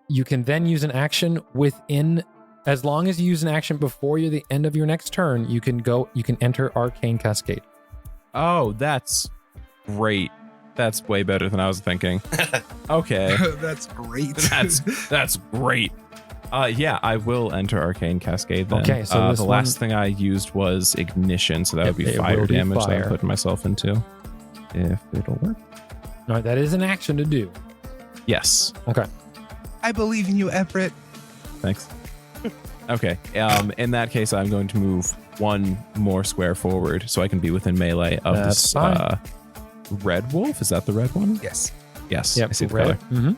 You can then use an action within, as long as you use an action before the end of your next turn, you can enter Arcane Cascade. Oh, that's great. That's way better than I was thinking. Okay. That's great. That's great. Yeah, I will enter Arcane Cascade then. Okay, so the last thing I used was Ignition, so that would be fire damage that I'm putting myself into. If it'll work. All right, that is an action to do. Yes. Okay. I believe in you, Everett. Thanks. Okay. In that case, I'm going to move one more square forward so I can be within melee of this red wolf. Is that the red one? Yes. Yes. Yep, I see the red. color. Mm-hmm.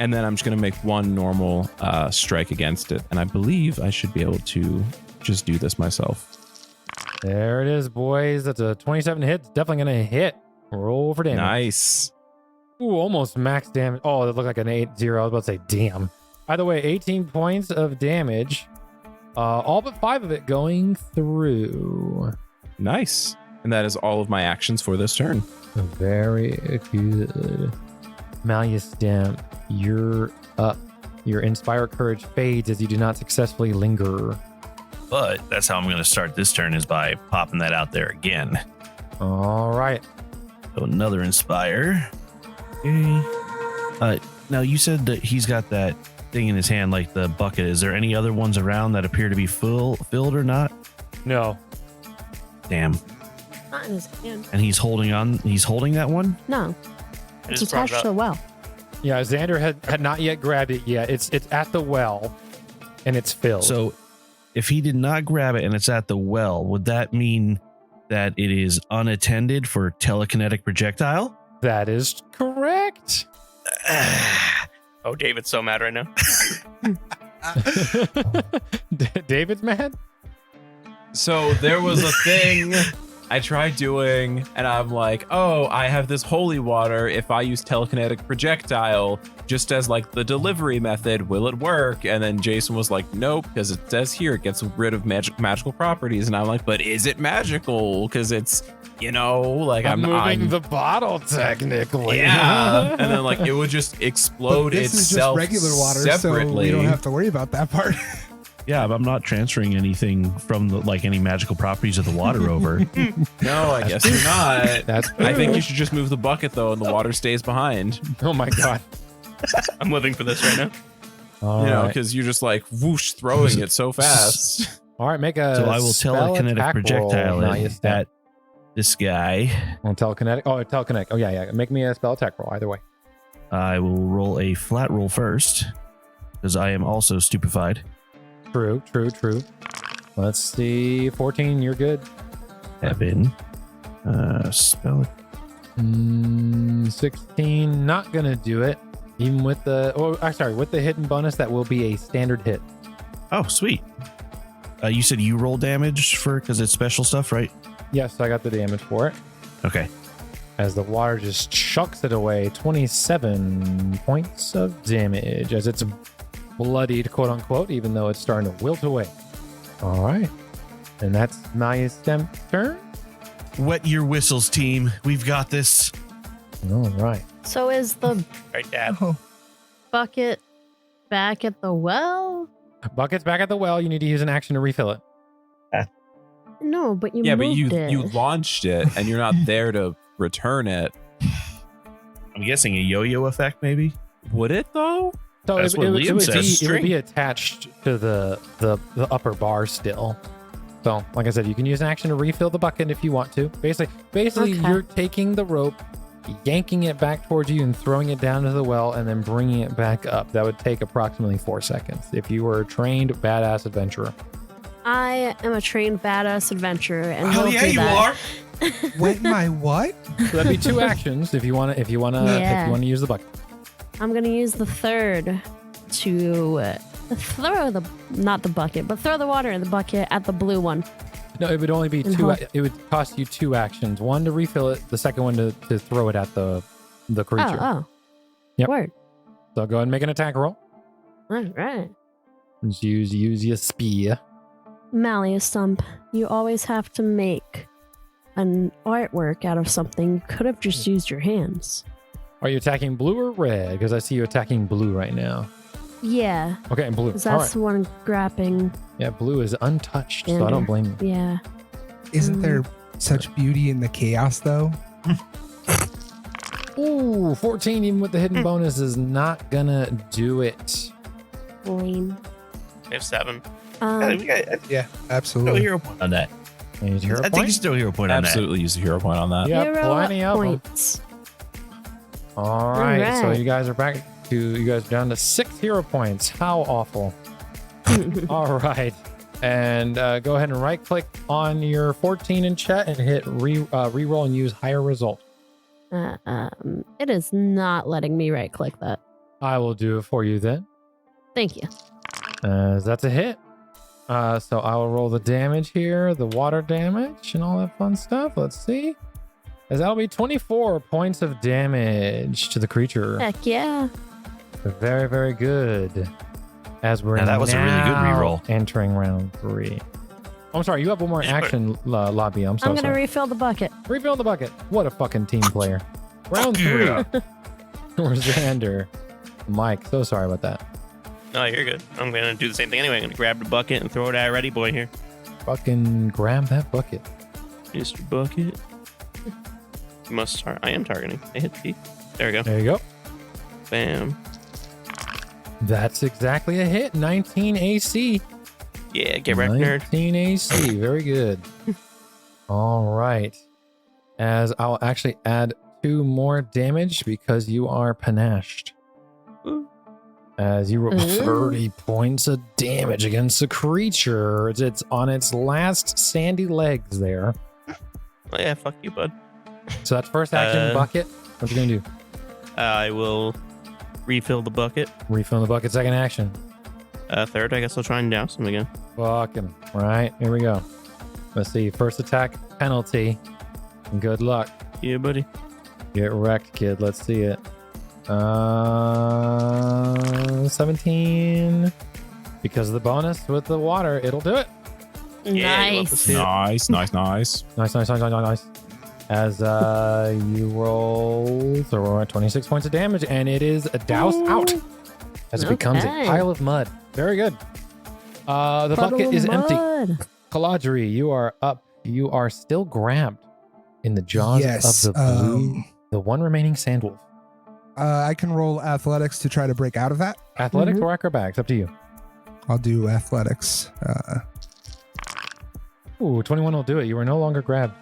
And then I'm just going to make one normal strike against it. And I believe I should be able to just do this myself. There it is, boys. That's a 27 hit. It's definitely going to hit. Roll for damage. Nice. Ooh, almost max damage. Oh, that looked like an 8-0. I was about to say, damn. Either way, 18 points of damage. All but 5 of it going through. Nice. And that is all of my actions for this turn. Very good. Malleus Stamp, you're up. Your Inspire Courage fades as you do not successfully linger. But that's how I'm going to start this turn, is by popping that out there again. All right. So another Inspire. Okay. Now, you said that he's got that thing in his hand, like the bucket. Is there any other ones around that appear to be filled or not? No. Damn. Not in his hand. And he's holding that one? No. I It's just brought it attached to up. a well. Yeah, Xander had not yet grabbed it yet. It's at the well, and it's filled. So if he did not grab it and it's at the well, would that mean that it is unattended for telekinetic projectile? That is correct. Oh, David's so mad right now. David's mad? So there was a thing I tried doing, and I'm like, oh, I have this holy water. If I use telekinetic projectile just as like the delivery method, will it work? And then Jason was like, nope, because it says here it gets rid of magical properties. And I'm like, but is it magical? Because it's, like I'm moving the bottle technically. Yeah. And then like it would just explode This is just itself regular water, separately. so we don't have to worry about that part. Yeah, but I'm not transferring anything from any magical properties of the water over. No, I guess you're not. That's I think you should just move the bucket though, and the water stays behind. Oh my god. I'm living for this right now. All right. Because you're just like whoosh throwing it so fast. All right, make a So I will spell telekinetic attack projectile roll. it at this guy. On telekinetic. Oh, telekinetic. Oh yeah. Make me a spell attack roll either way. I will roll a flat roll first because I am also stupefied. True. Let's see. 14, you're good. Heaven. Spell it. 16, not gonna do it. Even with with the hidden bonus, that will be a standard hit. Oh, sweet. You said you roll damage because it's special stuff, right? Yes, I got the damage for it. Okay. As the water just chucks it away, 27 points of damage as it's bloodied, quote unquote, even though it's starting to wilt away. All right. And that's Maya's turn. Wet your whistles, team. We've got this. All right. So is the Right, Dad. Oh, bucket back at the well? Bucket's back at the well. You need to use an action to refill it. No, but you Yeah, but moved you it. launched it, and you're not there to return it. I'm guessing a yo-yo effect, maybe? Would it though? So That's what Liam says. It would be attached to the upper bar still. So, like I said, you can use an action to refill the bucket if you want to. Basically, Okay. you're taking the rope, yanking it back towards you, and throwing it down to the well, and then bringing it back up. That would take approximately 4 seconds if you were a trained badass adventurer. I am a trained badass adventurer, and Hell will yeah, do you that. are. wet my what? So that'd be 2 actions if you want to use the bucket. I'm gonna use the third to throw not the bucket, but throw the water in the bucket at the blue one. No, it would only be And 2. hold- It would cost you 2 actions. One to refill it, the second one to throw it at the creature. Oh. Yep. Word. So go ahead and make an attack roll. All right. Just use your spear. Malleus Stump, you always have to make an artwork out of something. You could have just used your hands. Are you attacking blue or red? Because I see you attacking blue right now. Yeah, Okay, and blue. because All that's right. the one grabbing. Yeah, blue is untouched, so I Yeah. don't blame you. Yeah. Isn't there such beauty in the chaos, though? Ooh, 14 even with the hidden bonus is not gonna do it. Lame. I have 7. Yeah, Still absolutely. hero point on that. Need hero I think point? you still hero point on that. Absolutely use a hero point on that. Yeah, Hero plenty of them. points. All right, so Alright. you guys are down to 6 hero points. How awful. All right. And go ahead and right click on your 14 in chat and hit reroll and use higher result. It is not letting me right click that. I will do it for you then. Thank you. That's a hit. So I will roll the damage here, the water damage and all that fun stuff. Let's see. As that'll be 24 points of damage to the creature. Heck yeah. Very, very good. As we're Now, that was a really good now reroll. entering round 3. Oh, I'm sorry, you have one more action, Lobby. I'm so I'm gonna sorry. refill the bucket. Refill the bucket. What a fucking team player. Round 3. Yeah. Or Xander. Mike, so sorry about that. No, you're good. I'm going to do the same thing anyway. I'm going to grab the bucket and throw it at Ready Boy here. Fucking grab that bucket. Mr. Bucket. You must I am targeting. I hit P. There we go. There you go. Bam. That's exactly a hit. 19 AC. Yeah, get wrecked, nerd. 19 AC. Very good. All right. As I'll actually add 2 more damage because you are panached. Ooh. As you roll Ooh. 30 points of damage against the creature. It's on its last sandy legs there. Oh, yeah, fuck you, bud. So that's first action bucket. What you gonna do? I will refill the bucket. Refill the bucket. Second action. Third, I guess I'll try and douse him again. Fucking right. Here we go. Let's see. First attack penalty. Good luck. Yeah, buddy. Get wrecked, kid. Let's see it. 17. Because of the bonus with the water, it'll do it. Yeah, you love to Nice. see it. Nice. Nice. As you roll, so we're at 26 points of damage, and it is doused out as it becomes a Okay. pile of mud. Very good. The Puddle bucket of is empty. mud. Kaladri, you are up. You are still grabbed in the jaws Yes, of the blue, the one remaining sandwolf. I can roll athletics to try to break out of that. Athletics or acrobatics, up to you. I'll do athletics. Ooh, 21 will do it. You are no longer grabbed.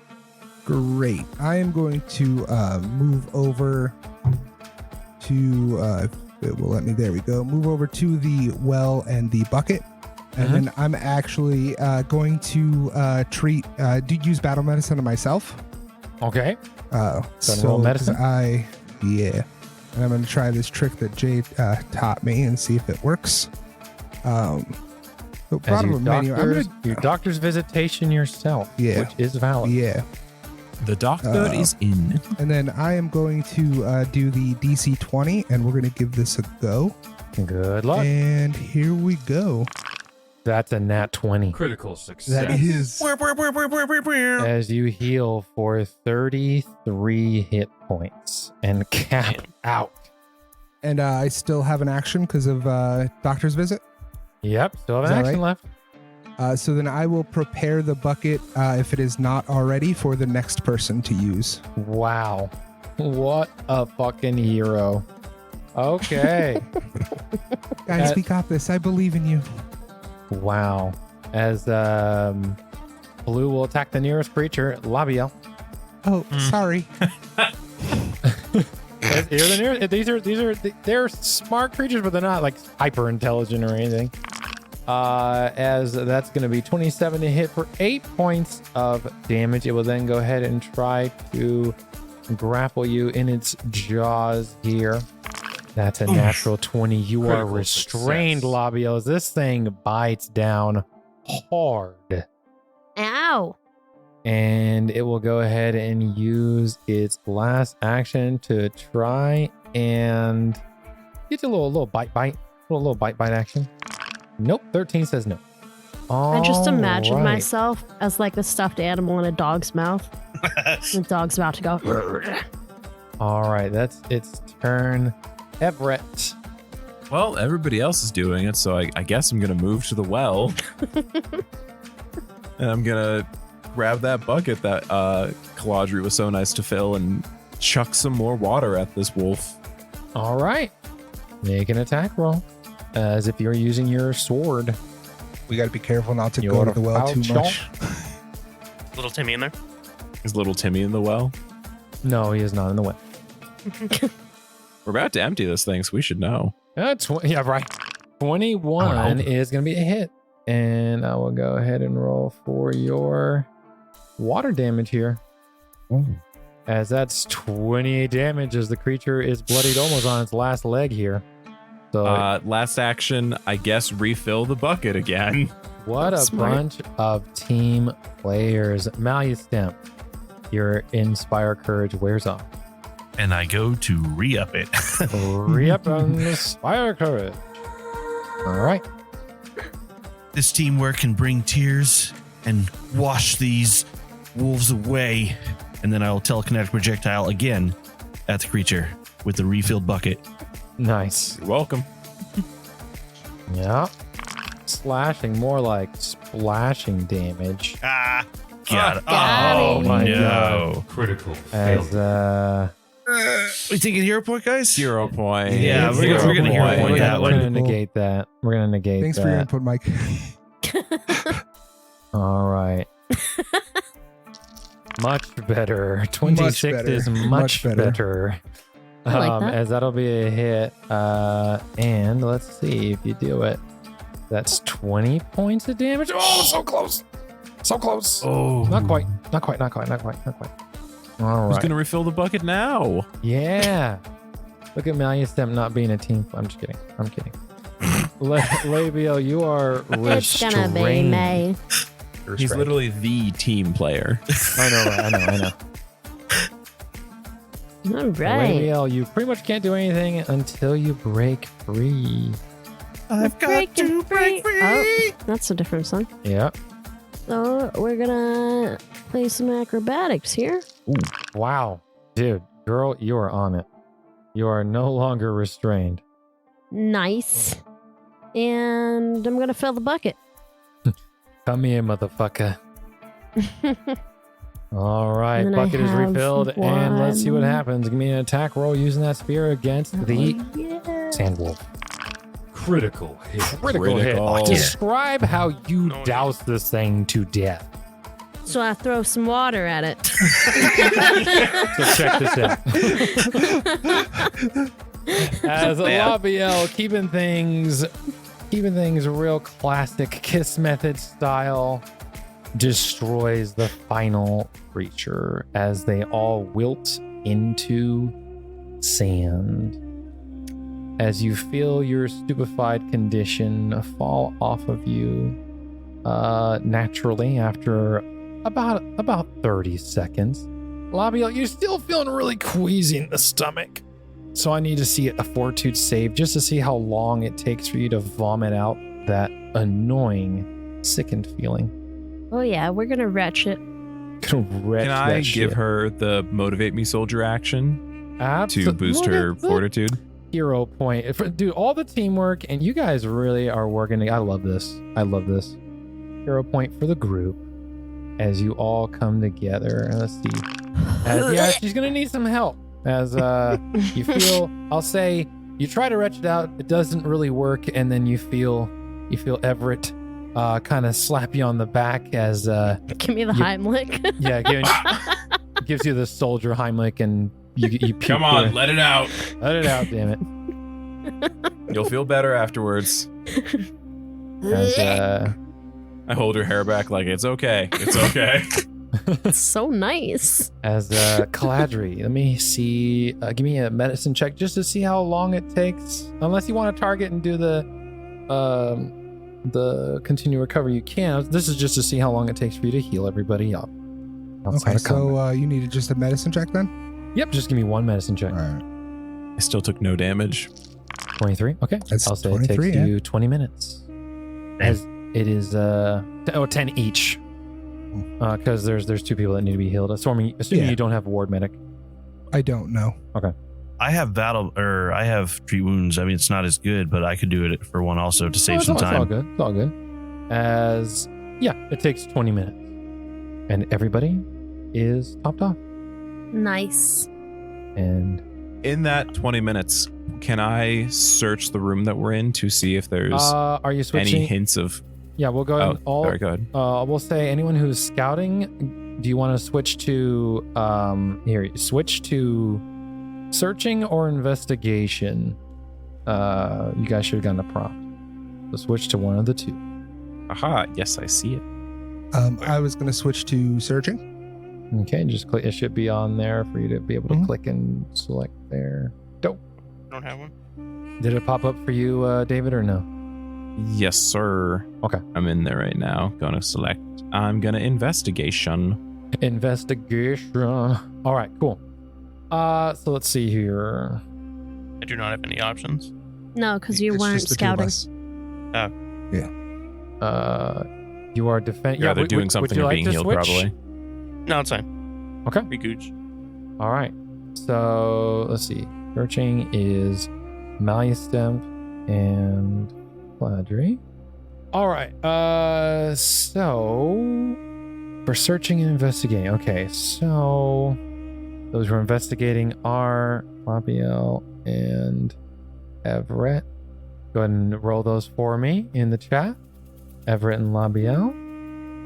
Great. I am going to move over to, if it will let me, there we go. Move over to the well and the bucket. And then I'm actually going to use battle medicine on myself. Okay. So roll medicine? And I'm going to try this trick that Jay taught me and see if it works. So As bottom of menu. your doctor's visitation yourself, Yeah. which is valid. Yeah. The doctor is in. And then I am going to do the DC 20, and we're going to give this a go. Good luck. And here we go. That's a nat 20. Critical success. That is. As you heal for 33 hit points and cap out. And I still have an action because of doctor's visit. Yep, still have Is an that action left. So then I will prepare the bucket, if it is not already, for the next person to use. Wow. What a fucking hero. Okay. Guys, we got this. I believe in you. Wow. As Blue will attack the nearest creature, Labiel. Oh, sorry. You're the nearest. They're smart creatures, but they're not like hyper intelligent or anything. As that's going to be 27 to hit for 8 points of damage. It will then go ahead and try to grapple you in its jaws here. That's a natural 20. You are Critical restrained, success. Labiel, as this thing bites down hard. Ow. And it will go ahead and use its last action to try and get a little bite, little bite action. Nope, 13 says no. I just imagine Alright. myself as like a stuffed animal in a dog's mouth. The dog's about to go. All right, that's its turn. Everett. Well, everybody else is doing it, so I guess I'm gonna move to the well, and I'm gonna grab that bucket that Kaladri was so nice to fill and chuck some more water at this wolf. All right, make an attack roll as if you're using your sword. We got to be careful not to You're go to the well foul too much. Little Timmy in there. Is little Timmy in the well? No, he is not in the way. We're about to empty this thing, so we should know. Yeah, right. 21 is going to be a hit. And I will go ahead and roll for your water damage here. As that's 28 damage as the creature is bloodied almost on its last leg here. So Last action, I guess, refill the bucket again. what a Smart. bunch of team players. Malustemp, your Inspire Courage wears off. And I go to re-up it. Re-up on Inspire Courage. All right. This teamwork can bring tears and wash these wolves away. And then I'll telekinetic projectile again at the creature with the refilled bucket. Nice. You're welcome. Yeah. Slashing, more like splashing damage. Ah, got it. Got Oh, it. my no. Critical As failure. We taking hero point, guys? 0 point. Yeah, we're gonna hero point We're that gonna one. negate that. We're gonna negate Thanks that. for your input, Mike. All right. Much better. 26 better. is much Much better. better. I like that. As that'll be a hit. And let's see if you do it. That's 20 points of damage. Oh, so close. So close. Oh, Not quite. Not quite. All Who's right. gonna refill the bucket now? Yeah. Look at Malustemp not being a team. I'm just kidding. Labio, you are It's gonna be restrained. May. sorcerer He's strike. literally the team player. I know, right? I know. All right. Rabiel, you pretty much can't do anything until you break free. I've got to break free. Oh, that's a different song. Yeah. So we're gonna play some acrobatics here. Wow. Dude, girl, you are on it. You are no longer restrained. Nice. And I'm gonna fill the bucket. Come here, motherfucker. All right, And then I bucket is have refilled, and let's see what one. happens. Give me an attack roll using that spear against the Yeah. sandwolf. Critical hit. Critical hit. Critical. Describe how you No, douse this thing to death. So I throw some water at it. So check this out. As Labiel keeping things real classic kiss method style, destroys the final creature as they all wilt into sand. As you feel your stupefied condition fall off of you naturally after about 30 seconds. Labiel, you're still feeling really queasy in the stomach. So I need to see a fortitude save just to see how long it takes for you to vomit out that annoying, sickened feeling. Oh yeah, we're gonna retch it. Gonna wretch Can I that give shit. her the motivate me soldier action to Absolutely. boost her Look at the fortitude? hero point? Dude, all the teamwork, and you guys really are working. I love this. Hero point for the group as you all come together. And let's see. Yeah, she's gonna need some help. As you feel, I'll say, you try to retch it out, it doesn't really work, and then you feel Everett kind of slap you on the back as Give me the Heimlich. yeah, gives you the soldier Heimlich, and you puke. Come on, let it out. let it out, damn it. You'll feel better afterwards. As I hold her hair back like it's okay. It's okay. So nice. as Caladri, let me see. Give me a medicine check just to see how long it takes. Unless you want to target and do the continue recovery, you can. This is just to see how long it takes for you to heal everybody up. outside Okay, of combat. so you needed just a medicine check then? Yep, just give me one medicine check. All right. I still took no damage. 23. Okay, That's I'll say 23, it takes yeah. you 20 minutes. As it is 10 each. Because there's two people that need to be healed. Assuming Yeah. you don't have a ward medic. I don't know. I have treat wounds. I mean, it's not as good, but I could do it for one also to save some It's all time. good. It's all good. As it takes 20 minutes, and everybody is topped off. Nice. And In that 20 minutes, can I search the room that we're in to see if there's are you switching? any hints of... Yeah, we'll go ahead. And all very good. we'll say anyone who's scouting. Do you want to switch to switch to searching or investigation? You guys should have gotten a prompt. So switch to one of the two. Aha, yes, I see it. I was going to switch to searching. Okay, just click. It should be on there for you to be able to Mhm. click and select there. Dope. I don't have one. Did it pop up for you, David, or no? Yes, sir. Okay. I'm in there right now. Gonna select. I'm gonna investigation. Investigation. All right, cool. So let's see here. I do not have any options. No, because you It's weren't just the two of scouting. us. You are defending. You're either doing something or being healed, probably. No, it's fine. Okay. We gooch. All right. So let's see. Searching is Maliustemp and Fladry. All right. So for searching and investigating. Okay. So those who are investigating are Labiel and Everett. Go ahead and roll those for me in the chat. Everett and Labiel.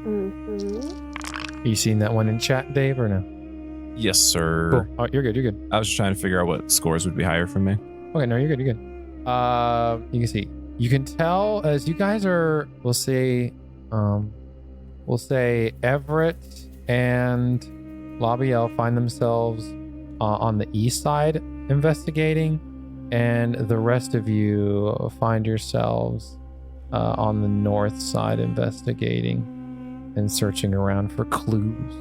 Mm-hmm. You seen that one in chat, Dave, or no? Yes, sir. Cool. Oh, you're good. You're good. I was just trying to figure out what scores would be higher for me. Okay, no, you're good. You're good. You can see. You can tell as you guys are. We'll say Everett and Labiel find themselves on the east side investigating, and the rest of you find yourselves on the north side investigating. and searching around for clues.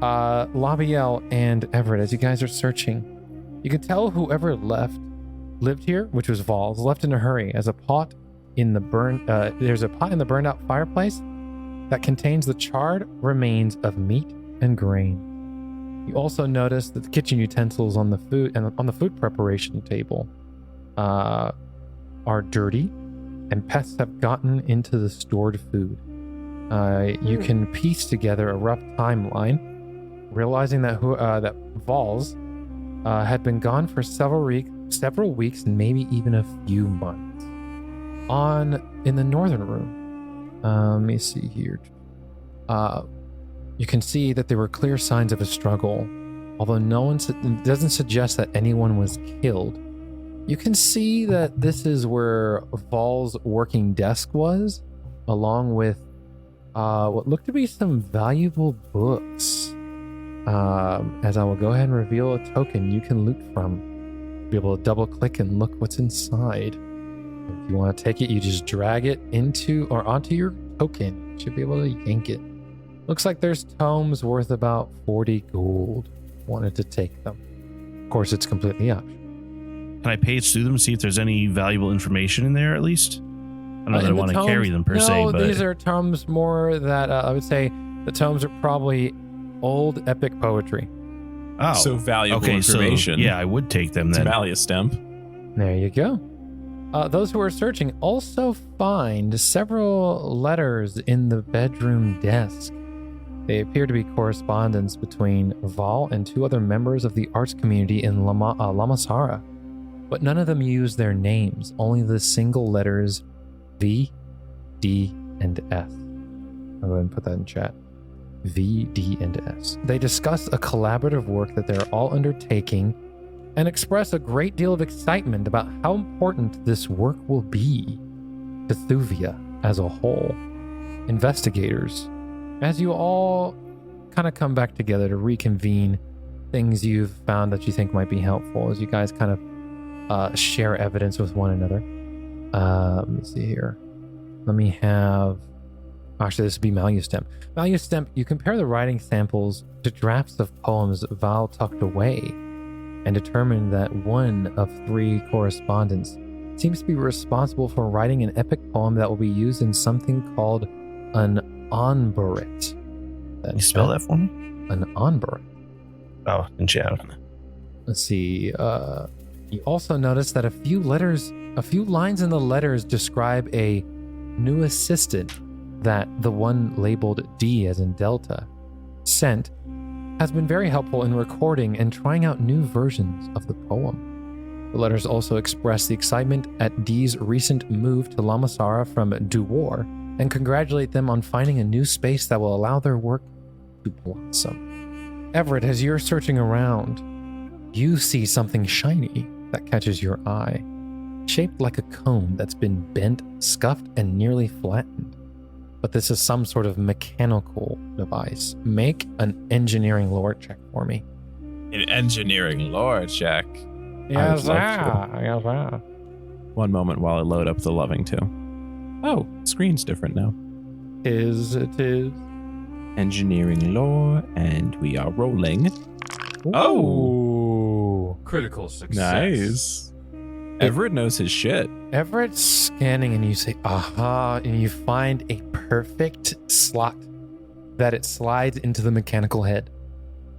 Labiel and Everett, as you guys are searching, you can tell whoever lived here, which was Valls, left in a hurry, as there's a pot in the burned out fireplace that contains the charred remains of meat and grain. You also notice that the kitchen utensils on the food preparation table are dirty, and pests have gotten into the stored food. You can piece together a rough timeline, realizing that Valls had been gone for several weeks and maybe even a few months. In the northern room, let me see here. You can see that there were clear signs of a struggle, although it doesn't suggest that anyone was killed. You can see that this is where Valls' working desk was, along with what looked to be some valuable books. As I will go ahead and reveal a token you can loot from. Be able to double click and look what's inside. If you want to take it, you just drag it onto your token. You should be able to yank it. Looks like there's tomes worth about 40 gold. Wanted to take them. Of course, it's completely optional. Can I page through them, see if there's any valuable information in there at least? I don't know that I want to carry them per se, but... these are tomes more that I would say the tomes are probably old epic poetry. Oh. So valuable information. So, yeah, I would take them then. Malleus stamp. There you go. Those who are searching also find several letters in the bedroom desk. They appear to be correspondence between Val and two other members of the arts community in Lamasara, but none of them use their names, only the single letters V, D, and S. I'll go ahead and put that in chat. V, D, and S. They discuss a collaborative work that they're all undertaking and express a great deal of excitement about how important this work will be to Thuvia as a whole. Investigators, as you all kind of come back together to reconvene things you've found that you think might be helpful, as you guys kind of share evidence with one another. Let me see here. Actually, this would be Malustemp. Malustemp, you compare the writing samples to drafts of poems Val tucked away and determine that one of three correspondents seems to be responsible for writing an epic poem that will be used in something called an onburit. Can you spell that for me? An onburit. Oh, in chat. Let's see. You also notice that a few lines in the letters describe a new assistant that the one labeled D as in Delta sent has been very helpful in recording and trying out new versions of the poem. The letters also express the excitement at D's recent move to Lamasara from Duwar and congratulate them on finding a new space that will allow their work to blossom. Everett, as you're searching around, you see something shiny that catches your eye, shaped like a cone that's been bent, scuffed, and nearly flattened. But this is some sort of mechanical device. Make an engineering lore check for me. An engineering lore check. Yes, sir. One moment while I load up the loving too. Oh, screen's different now. It is. Engineering lore, and we are rolling. Oh, critical success. Nice. Everett knows his shit. Everett's scanning and you say, aha, and you find a perfect slot that it slides into the mechanical head.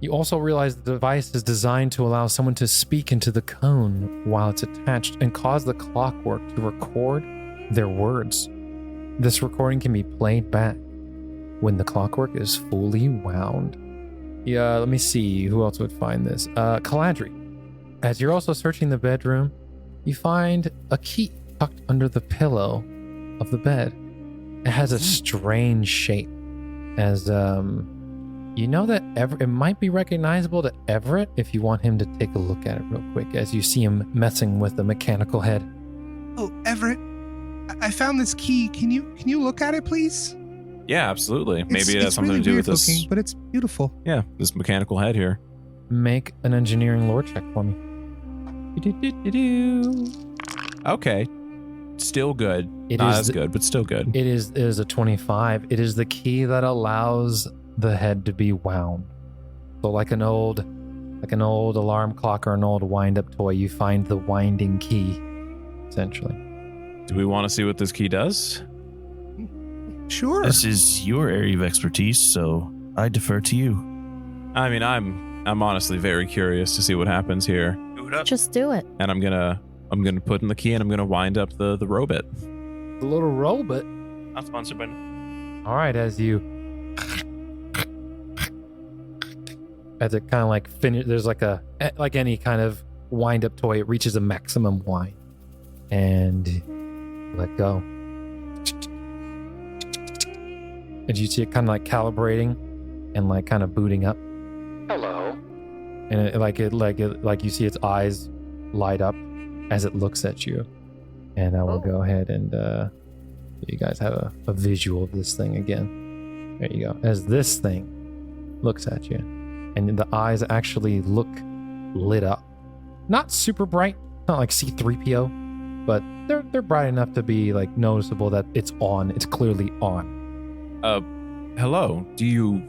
You also realize the device is designed to allow someone to speak into the cone while it's attached and cause the clockwork to record their words. This recording can be played back when the clockwork is fully wound. Yeah, let me see who else would find this. Caladri, as you're also searching the bedroom, you find a key tucked under the pillow of the bed. It has a strange shape, as you know that it might be recognizable to Everett if you want him to take a look at it real quick, as you see him messing with the mechanical head. Oh, Everett, I found this key. Can you look at it, please? Yeah, absolutely. Maybe it has it's something really to do with weird this. looking, but it's beautiful. Yeah, this mechanical head here. Make an engineering lore check for me. Okay. Still good. It Not is as the- good, but still good. It is a 25. It is the key that allows the head to be wound. So like an old alarm clock or an old wind-up toy, you find the winding key, essentially. Do we want to see what this key does? Sure. This is your area of expertise, so I defer to you. I mean, I'm honestly very curious to see what happens here, Do it up. Just do it. and I'm gonna put in the key and I'm gonna wind up the robot. The little robot. Not sponsored by. All right, as it kind of like finish, there's like any kind of wind-up toy, it reaches a maximum wind, and let go. And you see it kind of like calibrating and like kind of booting up. Hello. And like you see its eyes light up as it looks at you. And I will go ahead and you guys have a visual of this thing again. There you go. As this thing looks at you, and the eyes actually look lit up. Not super bright, not like C-3PO, but they're bright enough to be like noticeable that it's on. It's clearly on. Hello. Do you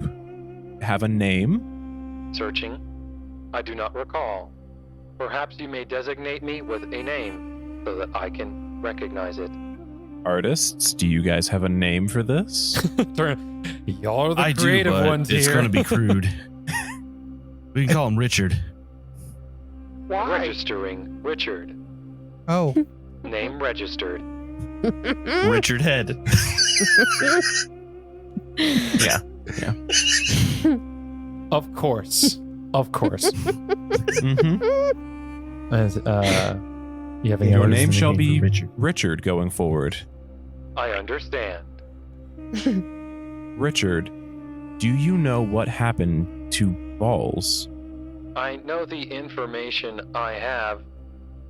have a name? Searching. I do not recall. Perhaps you may designate me with a name so that I can recognize it. Artists, do you guys have a name for this? Y'all are the I creative do, but ones it's here. going to be crude. We can call him Richard. Registering Richard. Oh, Name registered. Richard Head. Yeah. Of course. Mm-hmm. As, you have any Your orders? name shall for be Richard. Richard going forward. I understand. Richard, do you know what happened to Valls? I know the information I have.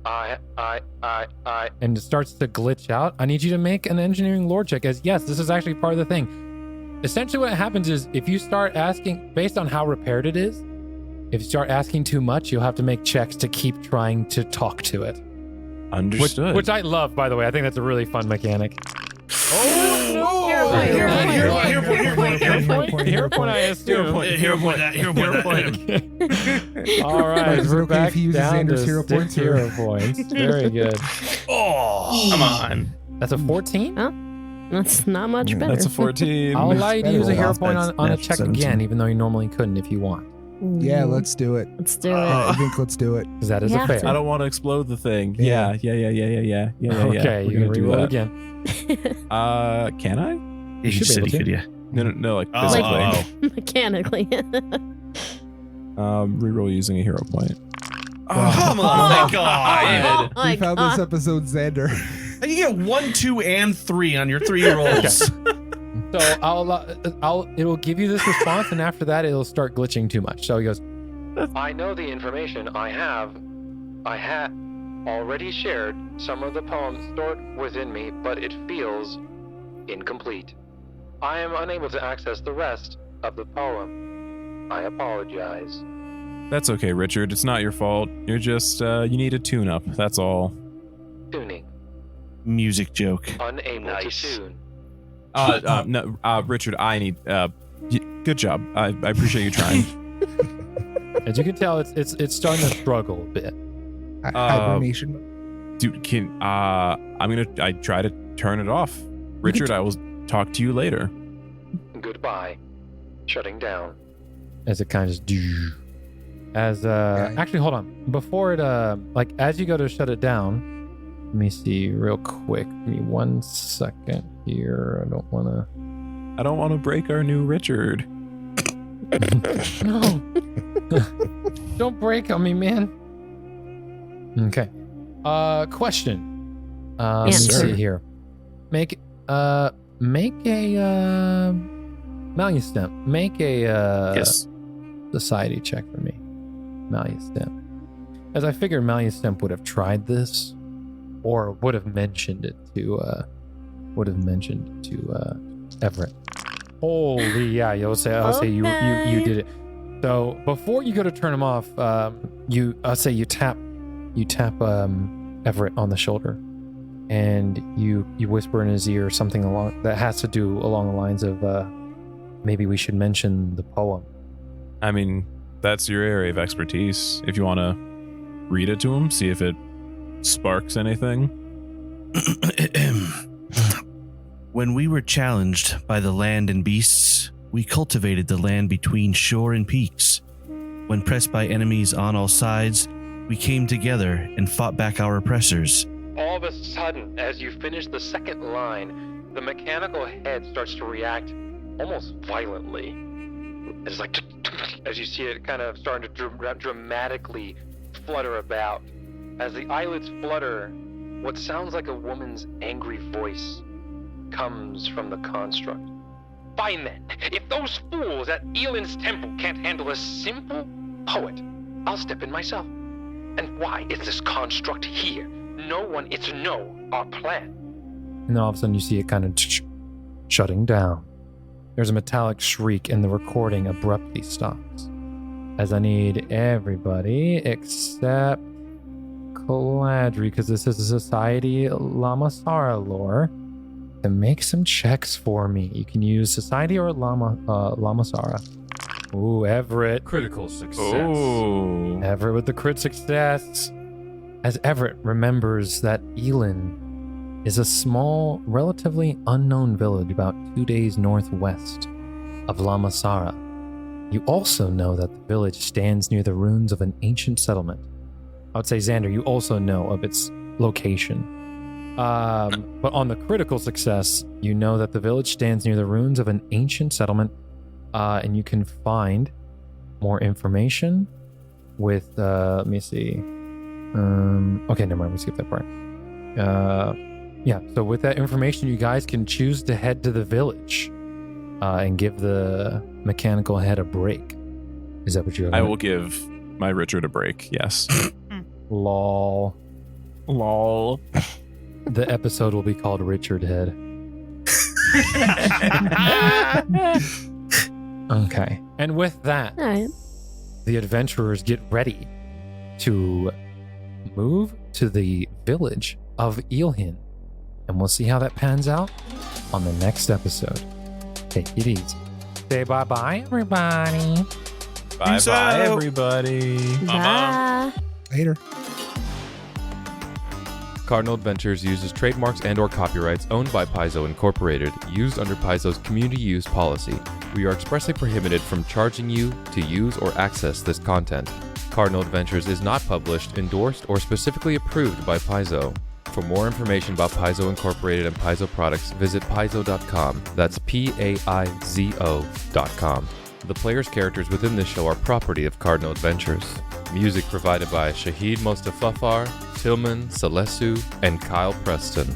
I. And it starts to glitch out. I need you to make an engineering lore check. As yes, this is actually part of the thing. Essentially, what happens is if you start asking based on how repaired it is, if you start asking too much, you'll have to make checks to keep trying to talk to it. Understood. Which I love, by the way. I think that's a really fun mechanic. Hero point, I assume. Hero point that. All right, Is it we're okay back if he uses down Xander's to hero 6 points, or- hero points. Very good. Oh, Come on. That's a 14. That's not much better. That's a 14. I'll allow you to use a hero That's point on a natural check 17. again, even though you normally couldn't if you want. yeah, let's do it. Let's do I it. think let's do it. Because that is Yeah. a fail. I don't want to explode the thing. Yeah. Yeah. Okay, We're you gonna can do reroll that. again. Can I? you should be said able he to. could, yeah. No, like Oh, physically. Mechanically. Reroll using a hero point. Oh, come on, my God. Oh my We found God. this episode, Xander. You get 1, 2, and 3 on your 3 rolls. So it'll give you this response, and after that, it'll start glitching too much. So he goes, I know the information I have. I had already shared some of the poems stored within me, but it feels incomplete. I am unable to access the rest of the poem. I apologize. That's okay, Richard. It's not your fault. You're just, you need a tune-up. That's all. Tuning. Music joke. Unable to tune. No, Richard, I need, good job. I appreciate you trying. as you can tell, it's starting to struggle a bit. Hibernation. Dude, I try to turn it off. Richard, I will talk to you later. Goodbye. Shutting down. As it kind of just actually hold on before it like as you go to shut it down, let me see real quick, give me 1 second here. I don't want to break our new Richard. no. Don't break on me, man. Okay, question, let me Answer. see here. Make a Malleustemp, make a Yes. society check for me. Malleustemp. As I figured Malleustemp would have tried this, or would have mentioned it to Everett. Holy yeah, I'll say you did it. So before you go to turn him off, I'll say you tap Everett on the shoulder, and you whisper in his ear something along that has to do along the lines of maybe we should mention the poem. I mean, that's your area of expertise. If you want to read it to him, see if it sparks anything. When we were challenged by the land and beasts, we cultivated the land between shore and peaks. When pressed by enemies on all sides, we came together and fought back our oppressors. All of a sudden, as you finish the second line, the mechanical head starts to react almost violently. It's like, as you see it kind of starting to dramatically flutter about. As the eyelids flutter, what sounds like a woman's angry voice comes from the construct. Fine then, if those fools at Elin's temple can't handle a simple poet, I'll step in myself. And why is this construct here? No one, it's no, our plan. And then all of a sudden you see it kind of shutting down. There's a metallic shriek and the recording abruptly stops. As I need everybody except Caladri, because this is a Society Lamasara lore, to make some checks for me. You can use Society or Lamasara. Ooh, Everett. Critical success. Oh. Everett with the crit success. As Everett remembers that Elin is a small, relatively unknown village about 2 days northwest of Lamasara. You also know that the village stands near the ruins of an ancient settlement. I would say, Xander, you also know of its location. But on the critical success, you know that the village stands near the ruins of an ancient settlement, and you can find more information with, let me see. Okay, never mind, we skip that part. Yeah, so with that information, you guys can choose to head to the village and give the mechanical head a break. Is that what you have? I will give my Richard a break, yes. Lol. Lol. The episode will be called Richard Head. Okay. And with that, All right. the adventurers get ready to move to the village of Eelhin. And we'll see how that pans out on the next episode. Take it easy. Say bye-bye, everybody. Bye-bye, everybody. Bye. Later. Cardinal Adventures uses trademarks and/or copyrights owned by Paizo Incorporated, used under Paizo's community use policy. We are expressly prohibited from charging you to use or access this content. Cardinal Adventures is not published, endorsed, or specifically approved by Paizo. For more information about Paizo Incorporated and Paizo products, visit paizo.com. That's Paizo.com. The player's characters within this show are property of Cardinal Adventures. Music provided by Shahid Mostafafar, Tillman, Salesu, and Kyle Preston.